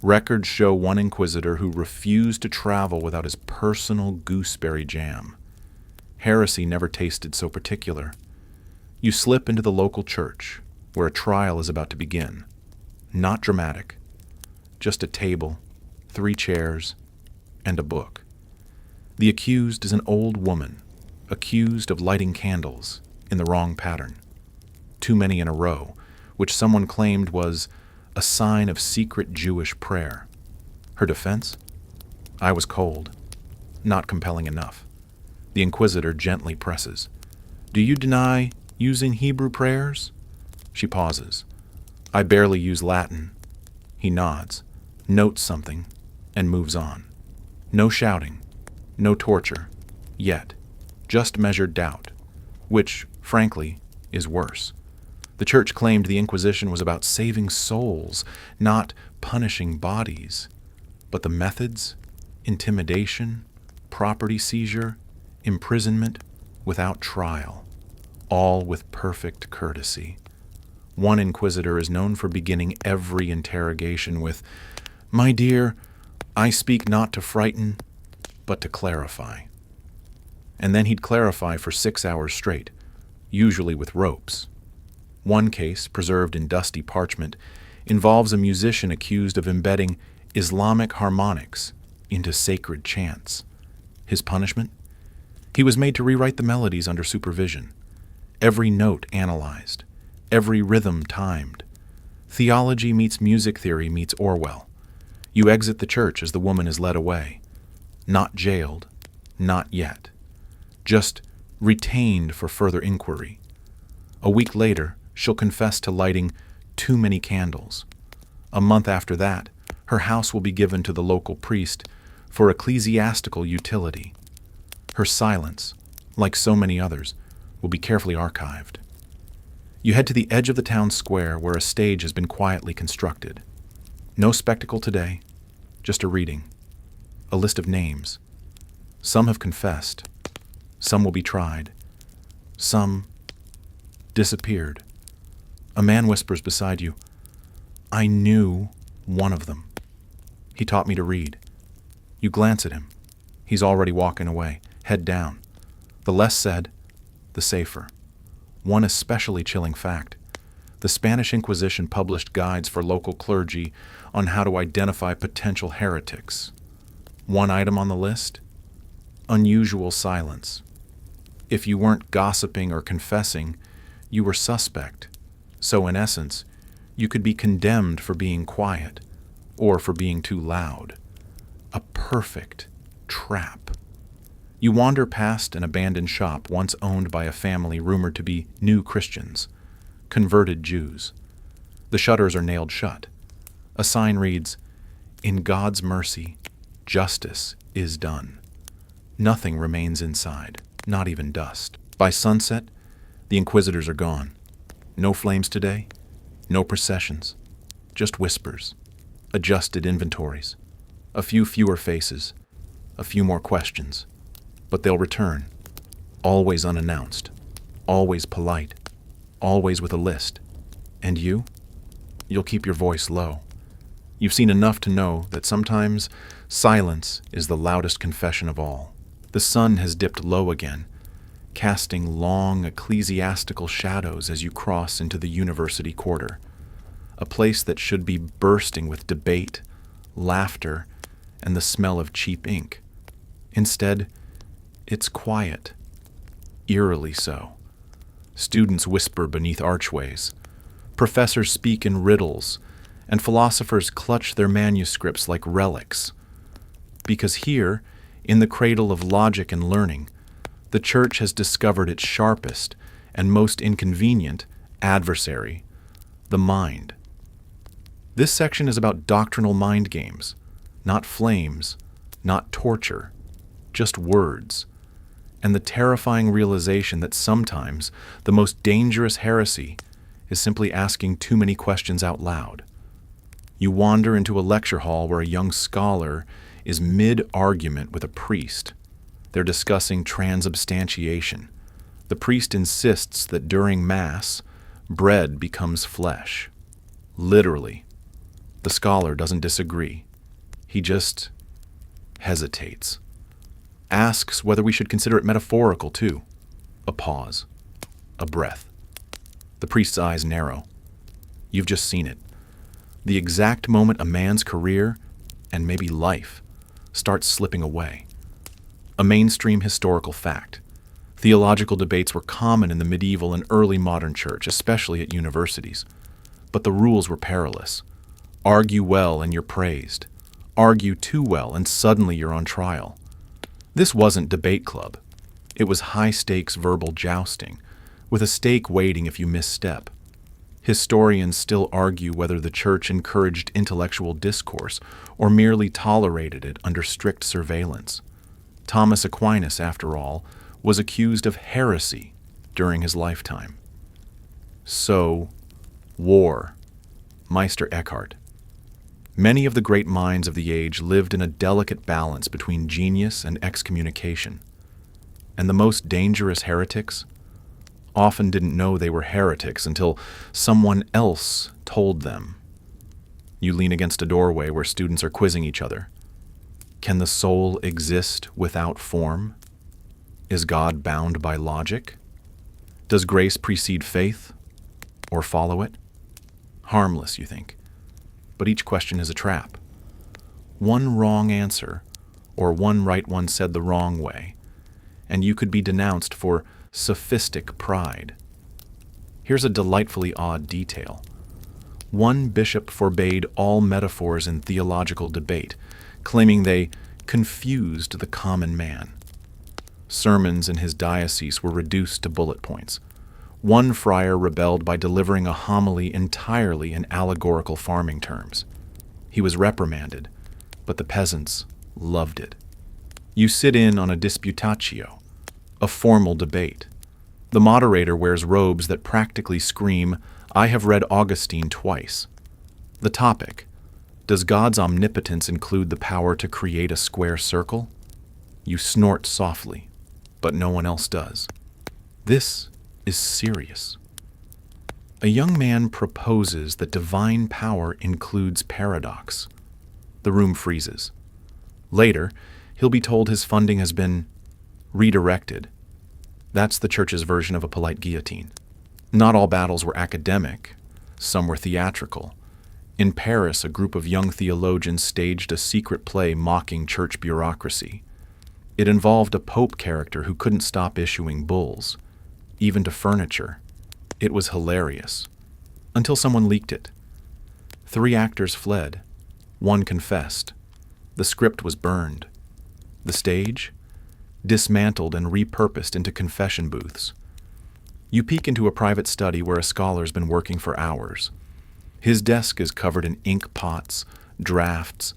Records show one inquisitor who refused to travel without his personal gooseberry jam. Heresy never tasted so particular. You slip into the local church, where a trial is about to begin. Not dramatic. Just a table, 3 chairs, and a book. The accused is an old woman, accused of lighting candles in the wrong pattern. Too many in a row, which someone claimed was a sign of secret Jewish prayer. Her defense? I was cold. Not compelling enough. The inquisitor gently presses. Do you deny using Hebrew prayers? She pauses. I barely use Latin. He nods, notes something, and moves on. No shouting, no torture, yet. Just measured doubt, which, frankly, is worse. The church claimed the Inquisition was about saving souls, not punishing bodies. But the methods, intimidation, property seizure, imprisonment without trial, all with perfect courtesy. One inquisitor is known for beginning every interrogation with, "My dear, I speak not to frighten, but to clarify." And then he'd clarify for 6 hours straight, usually with ropes. One case, preserved in dusty parchment, involves a musician accused of embedding Islamic harmonics into sacred chants. His punishment? He was made to rewrite the melodies under supervision. Every note analyzed, every rhythm timed. Theology meets music theory meets Orwell. You exit the church as the woman is led away. Not jailed, not yet. Just retained for further inquiry. A week later, she'll confess to lighting too many candles. A month after that, her house will be given to the local priest for ecclesiastical utility. Her silence, like so many others, will be carefully archived. You head to the edge of the town square where a stage has been quietly constructed. No spectacle today, just a reading. A list of names. Some have confessed. Some will be tried. Some disappeared. A man whispers beside you, "I knew one of them. He taught me to read." You glance at him. He's already walking away, head down. The less said, the safer. One especially chilling fact. The Spanish Inquisition published guides for local clergy on how to identify potential heretics. One item on the list? Unusual silence. If you weren't gossiping or confessing, you were suspect. So in essence, you could be condemned for being quiet or for being too loud. A perfect trap. You wander past an abandoned shop once owned by a family rumored to be new Christians, converted Jews. The shutters are nailed shut. A sign reads, "In God's mercy, justice is done." Nothing remains inside, not even dust. By sunset, the inquisitors are gone. No flames today, no processions, just whispers, adjusted inventories, a few fewer faces, a few more questions. But they'll return, always unannounced, always polite, always with a list. And you? You'll keep your voice low. You've seen enough to know that sometimes silence is the loudest confession of all. The sun has dipped low again, casting long ecclesiastical shadows as you cross into the university quarter, a place that should be bursting with debate, laughter, and the smell of cheap ink. Instead, it's quiet, eerily so. Students whisper beneath archways, professors speak in riddles, and philosophers clutch their manuscripts like relics. Because here, in the cradle of logic and learning, the church has discovered its sharpest and most inconvenient adversary, the mind. This section is about doctrinal mind games, not flames, not torture, just words, and the terrifying realization that sometimes the most dangerous heresy is simply asking too many questions out loud. You wander into a lecture hall where a young scholar is mid-argument with a priest. They're discussing transubstantiation. The priest insists that during Mass, bread becomes flesh. Literally. The scholar doesn't disagree. He just hesitates. Asks whether we should consider it metaphorical, too. A pause. A breath. The priest's eyes narrow. You've just seen it. The exact moment a man's career, and maybe life, starts slipping away. A mainstream historical fact. Theological debates were common in the medieval and early modern church, especially at universities. But the rules were perilous. Argue well and you're praised. Argue too well and suddenly you're on trial. This wasn't debate club. It was high-stakes verbal jousting, with a stake waiting if you misstep. Historians still argue whether the church encouraged intellectual discourse or merely tolerated it under strict surveillance. Thomas Aquinas, after all, was accused of heresy during his lifetime. So, war. Meister Eckhart. Many of the great minds of the age lived in a delicate balance between genius and excommunication. And the most dangerous heretics often didn't know they were heretics until someone else told them. You lean against a doorway where students are quizzing each other. Can the soul exist without form? Is God bound by logic? Does grace precede faith or follow it? Harmless, you think. But each question is a trap. One wrong answer, or one right one said the wrong way, and you could be denounced for sophistic pride. Here's a delightfully odd detail. One bishop forbade all metaphors in theological debate, claiming they confused the common man. Sermons in his diocese were reduced to bullet points. One friar rebelled by delivering a homily entirely in allegorical farming terms. He was reprimanded, but the peasants loved it. You sit in on a disputatio, a formal debate. The moderator wears robes that practically scream, "I have read Augustine twice." The topic: does God's omnipotence include the power to create a square circle? You snort softly, but no one else does. This is serious. A young man proposes that divine power includes paradox. The room freezes. Later, he'll be told his funding has been redirected. That's the church's version of a polite guillotine. Not all battles were academic. Some were theatrical. In Paris, a group of young theologians staged a secret play mocking church bureaucracy. It involved a pope character who couldn't stop issuing bulls, even to furniture. It was hilarious. Until someone leaked it. 3 actors fled. 1 confessed. The script was burned. The stage? Dismantled and repurposed into confession booths. You peek into a private study where a scholar's been working for hours. His desk is covered in ink pots, drafts,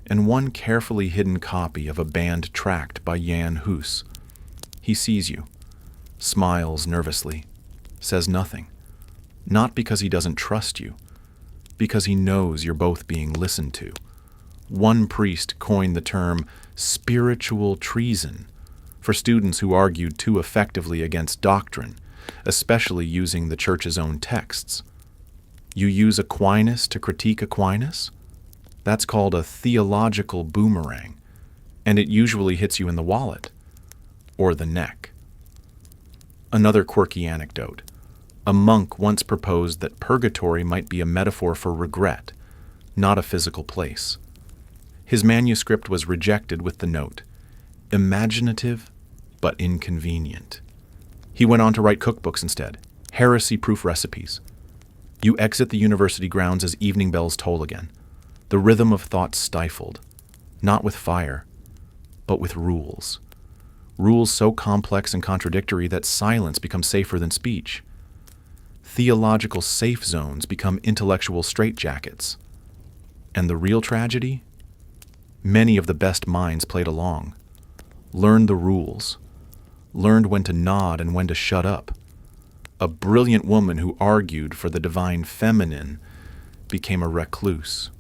and one carefully hidden copy of a banned tract by Jan Hus. He sees you, smiles nervously, says nothing. Not because he doesn't trust you, because he knows you're both being listened to. One priest coined the term spiritual treason for students who argued too effectively against doctrine, especially using the church's own texts. You use Aquinas to critique Aquinas? That's called a theological boomerang, and it usually hits you in the wallet or the neck. Another quirky anecdote. A monk once proposed that purgatory might be a metaphor for regret, not a physical place. His manuscript was rejected with the note, imaginative but inconvenient. He went on to write cookbooks instead, heresy-proof recipes. You exit the university grounds as evening bells toll again, the rhythm of thought stifled, not with fire, but with rules. Rules so complex and contradictory that silence becomes safer than speech. Theological safe zones become intellectual straitjackets. And the real tragedy? Many of the best minds played along, learned the rules, learned when to nod and when to shut up. A brilliant woman who argued for the divine feminine became a recluse.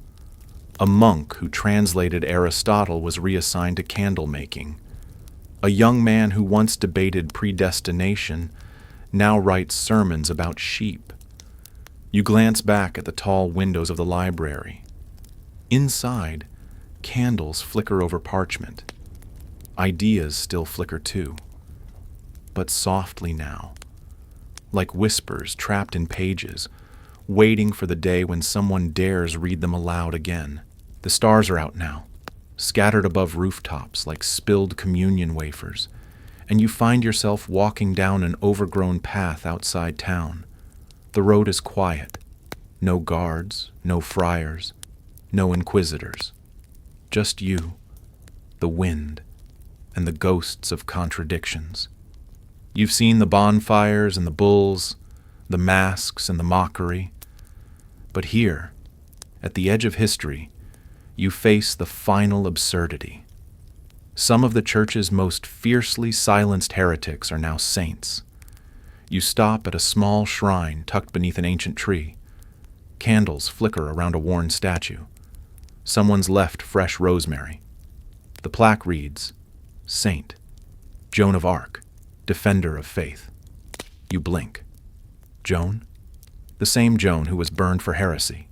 A monk who translated Aristotle was reassigned to candle making. A young man who once debated predestination now writes sermons about sheep. You glance back at the tall windows of the library. Inside, candles flicker over parchment. Ideas still flicker too, but softly now, like whispers trapped in pages, waiting for the day when someone dares read them aloud again. The stars are out now, scattered above rooftops like spilled communion wafers, and you find yourself walking down an overgrown path outside town. The road is quiet. No guards, no friars, no inquisitors. Just you, the wind, and the ghosts of contradictions. You've seen the bonfires and the bulls, the masks and the mockery. But here, at the edge of history, you face the final absurdity. Some of the church's most fiercely silenced heretics are now saints. You stop at a small shrine tucked beneath an ancient tree. Candles flicker around a worn statue. Someone's left fresh rosemary. The plaque reads, Saint, Joan of Arc, Defender of Faith. You blink. Joan? The same Joan who was burned for heresy.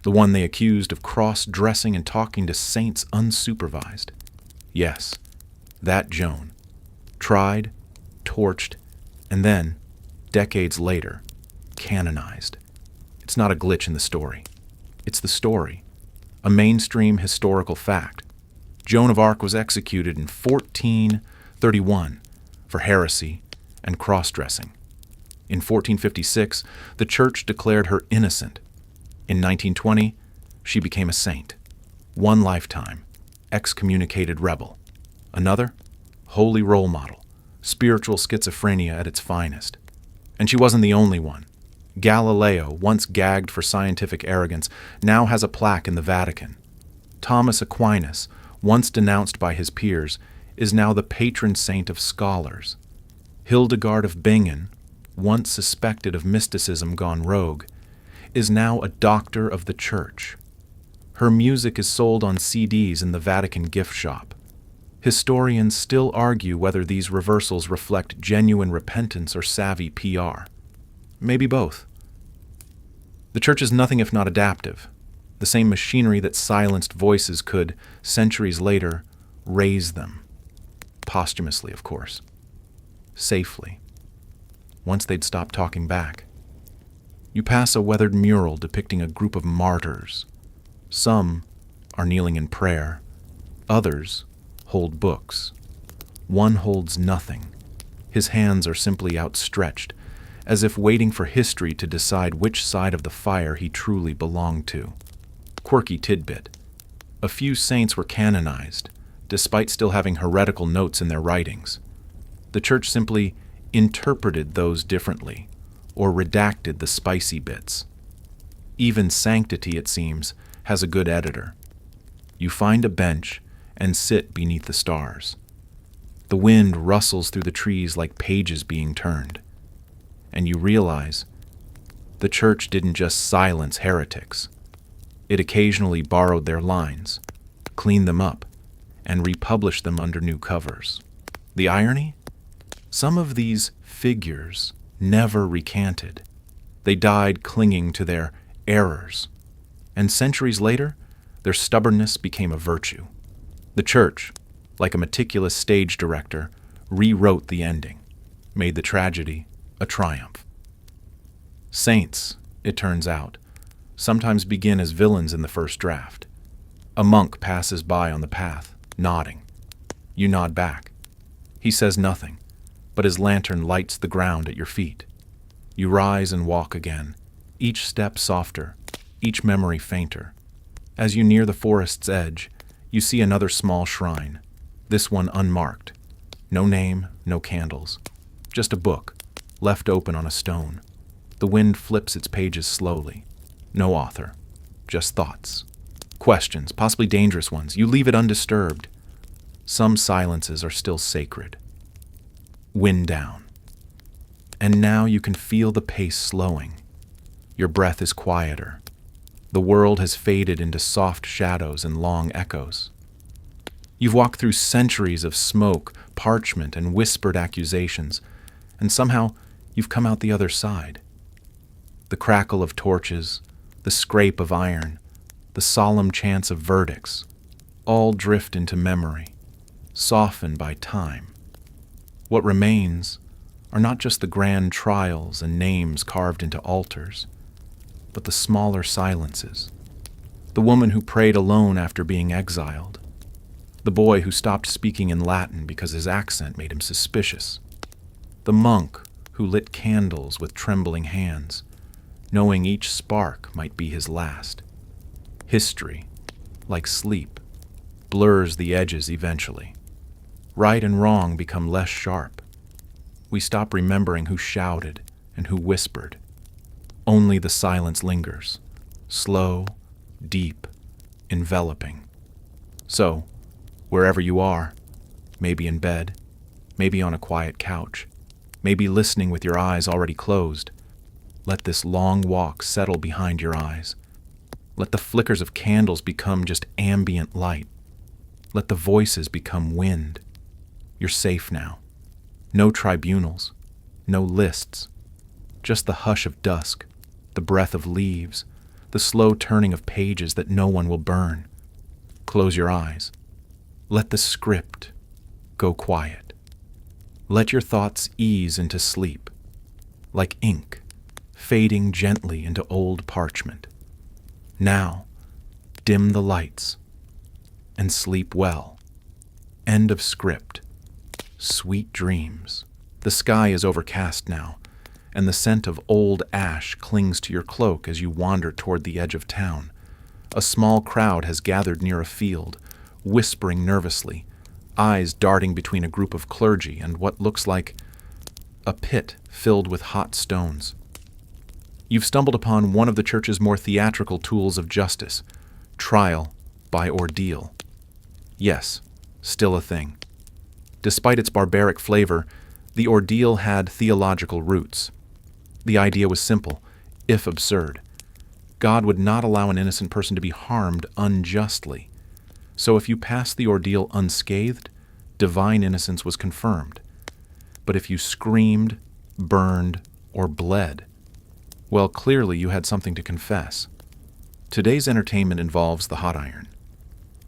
The one they accused of cross-dressing and talking to saints unsupervised. Yes, that Joan. Tried, torched, and then, decades later, canonized. It's not a glitch in the story. It's the story. A mainstream historical fact. Joan of Arc was executed in 1431 for heresy and cross-dressing. In 1456, the church declared her innocent. In 1920, she became a saint. One lifetime, excommunicated rebel. Another, holy role model, spiritual schizophrenia at its finest. And she wasn't the only one. Galileo, once gagged for scientific arrogance, now has a plaque in the Vatican. Thomas Aquinas, once denounced by his peers, is now the patron saint of scholars. Hildegard of Bingen, once suspected of mysticism gone rogue, is now a doctor of the church. Her music is sold on CDs in the Vatican gift shop. Historians still argue whether these reversals reflect genuine repentance or savvy PR. Maybe both. The church is nothing if not adaptive. The same machinery that silenced voices could, centuries later, raise them. Posthumously, of course. Safely. Once they'd stopped talking back. You pass a weathered mural depicting a group of martyrs. Some are kneeling in prayer. Others hold books. One holds nothing. His hands are simply outstretched, as if waiting for history to decide which side of the fire he truly belonged to. Quirky tidbit. A few saints were canonized, despite still having heretical notes in their writings. The church simply interpreted those differently, or redacted the spicy bits. Even sanctity, it seems, has a good editor. You find a bench and sit beneath the stars. The wind rustles through the trees like pages being turned. And you realize the church didn't just silence heretics. It occasionally borrowed their lines, cleaned them up, and republished them under new covers. The irony? Some of these figures never recanted. They died clinging to their errors. And centuries later, their stubbornness became a virtue. The church, like a meticulous stage director, rewrote the ending, made the tragedy a triumph. Saints, it turns out, sometimes begin as villains in the first draft. A monk passes by on the path, nodding. You nod back. He says nothing, but his lantern lights the ground at your feet. You rise and walk again, each step softer, each memory fainter. As you near the forest's edge, you see another small shrine, this one unmarked. No name, no candles, just a book, left open on a stone. The wind flips its pages slowly. No author, just thoughts. Questions, possibly dangerous ones. You leave it undisturbed. Some silences are still sacred. Wind down. And now you can feel the pace slowing. Your breath is quieter. The world has faded into soft shadows and long echoes. You've walked through centuries of smoke, parchment, and whispered accusations, and somehow you've come out the other side. The crackle of torches, the scrape of iron, the solemn chants of verdicts, all drift into memory, softened by time. What remains are not just the grand trials and names carved into altars, but the smaller silences. The woman who prayed alone after being exiled. The boy who stopped speaking in Latin because his accent made him suspicious. The monk who lit candles with trembling hands, knowing each spark might be his last. History, like sleep, blurs the edges eventually. Right and wrong become less sharp. We stop remembering who shouted and who whispered. Only the silence lingers, slow, deep, enveloping. So, wherever you are, maybe in bed, maybe on a quiet couch, maybe listening with your eyes already closed, let this long walk settle behind your eyes. Let the flickers of candles become just ambient light. Let the voices become wind. You're safe now. No tribunals, no lists, just the hush of dusk, the breath of leaves, the slow turning of pages that no one will burn. Close your eyes. Let the script go quiet. Let your thoughts ease into sleep, like ink, fading gently into old parchment. Now, dim the lights and sleep well. End of script. Sweet dreams. The sky is overcast now, and the scent of old ash clings to your cloak as you wander toward the edge of town. A small crowd has gathered near a field, whispering nervously, eyes darting between a group of clergy and what looks like a pit filled with hot stones. You've stumbled upon one of the church's more theatrical tools of justice, trial by ordeal. Yes, still a thing. Despite its barbaric flavor, the ordeal had theological roots. The idea was simple, if absurd. God would not allow an innocent person to be harmed unjustly. So if you passed the ordeal unscathed, divine innocence was confirmed. But if you screamed, burned, or bled, well, clearly you had something to confess. Today's entertainment involves the hot iron.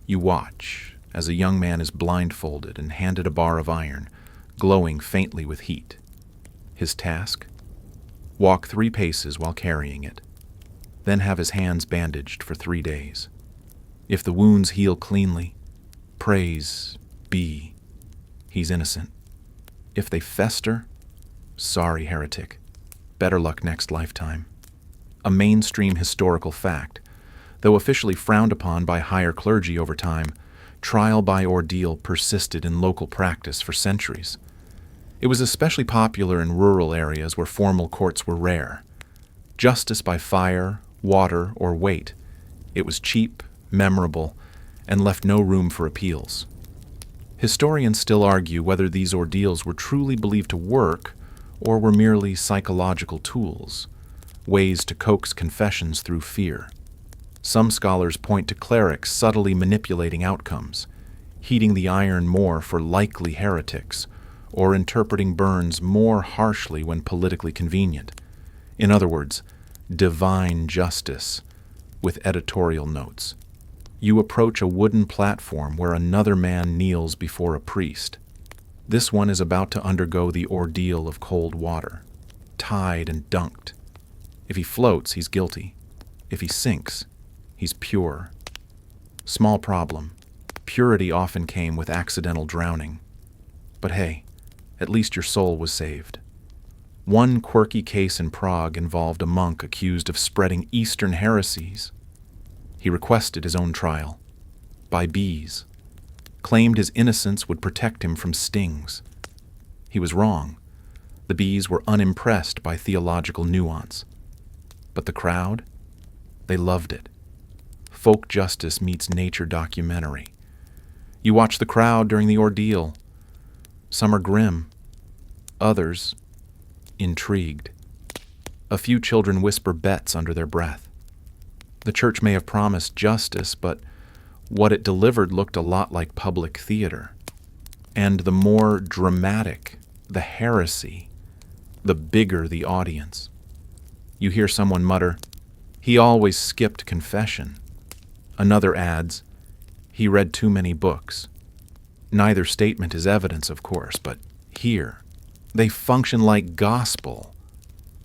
You watch as a young man is blindfolded and handed a bar of iron, glowing faintly with heat. His task? Walk 3 paces while carrying it, then have his hands bandaged for 3 days. If the wounds heal cleanly, praise be, he's innocent. If they fester, sorry, heretic. Better luck next lifetime. A mainstream historical fact, though officially frowned upon by higher clergy over time, trial by ordeal persisted in local practice for centuries. It was especially popular in rural areas where formal courts were rare. Justice by fire, water, or weight. It was cheap, memorable, and left no room for appeals. Historians still argue whether these ordeals were truly believed to work or were merely psychological tools, ways to coax confessions through fear. Some scholars point to clerics subtly manipulating outcomes, heating the iron more for likely heretics, or interpreting burns more harshly when politically convenient. In other words, divine justice, with editorial notes. You approach a wooden platform where another man kneels before a priest. This one is about to undergo the ordeal of cold water, tied and dunked. If he floats, he's guilty. If he sinks, he's pure. Small problem. Purity often came with accidental drowning. But hey, at least your soul was saved. One quirky case in Prague involved a monk accused of spreading Eastern heresies. He requested his own trial, by bees, claimed his innocence would protect him from stings. He was wrong. The bees were unimpressed by theological nuance. But the crowd? They loved it. Folk justice meets nature documentary. You watch the crowd during the ordeal. Some are grim, others intrigued. A few children whisper bets under their breath. The church may have promised justice, but what it delivered looked a lot like public theater. And the more dramatic the heresy, the bigger the audience. You hear someone mutter, "He always skipped confession." Another adds, "He read too many books." Neither statement is evidence, of course, but here, they function like gospel.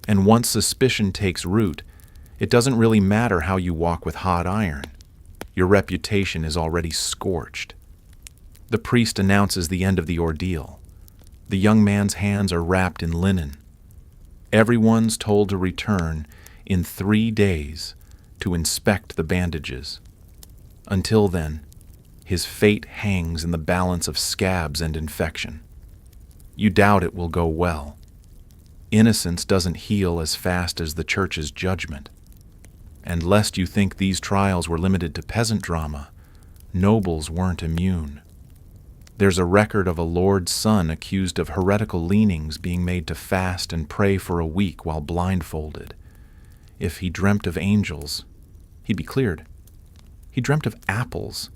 And once suspicion takes root, it doesn't really matter how you walk with hot iron. Your reputation is already scorched. The priest announces the end of the ordeal. The young man's hands are wrapped in linen. Everyone's told to return in 3 days to inspect the bandages. Until then, his fate hangs in the balance of scabs and infection. You doubt it will go well. Innocence doesn't heal as fast as the church's judgment. And lest you think these trials were limited to peasant drama, nobles weren't immune. There's a record of a lord's son accused of heretical leanings being made to fast and pray for a week while blindfolded. If he dreamt of angels, he'd be cleared. He dreamt of apples.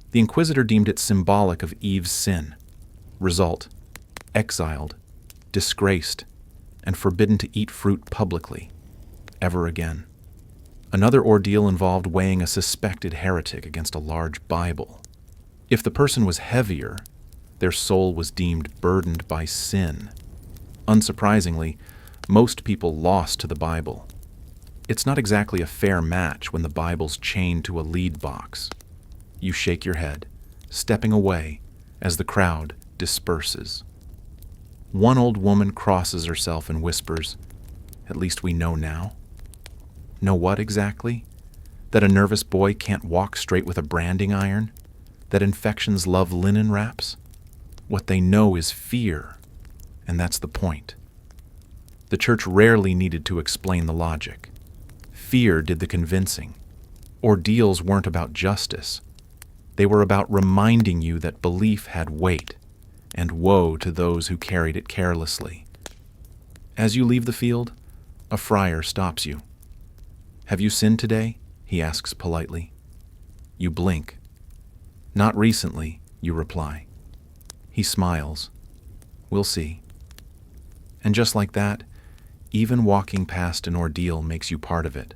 The Inquisitor deemed it symbolic of Eve's sin. Result, exiled, disgraced, and forbidden to eat fruit publicly, ever again. Another ordeal involved weighing a suspected heretic against a large Bible. If the person was heavier, their soul was deemed burdened by sin. Unsurprisingly, most people lost to the Bible. It's not exactly a fair match when the Bible's chained to a lead box. You shake your head, stepping away as the crowd disperses. One old woman crosses herself and whispers, "At least we know now." Know what exactly? That a nervous boy can't walk straight with a branding iron? That infections love linen wraps? What they know is fear, and that's the point. The church rarely needed to explain the logic. Fear did the convincing. Ordeals weren't about justice. They were about reminding you that belief had weight, and woe to those who carried it carelessly. As you leave the field, a friar stops you. "Have you sinned today?" he asks politely. You blink. "Not recently," you reply. He smiles. "We'll see." And just like that, even walking past an ordeal makes you part of it.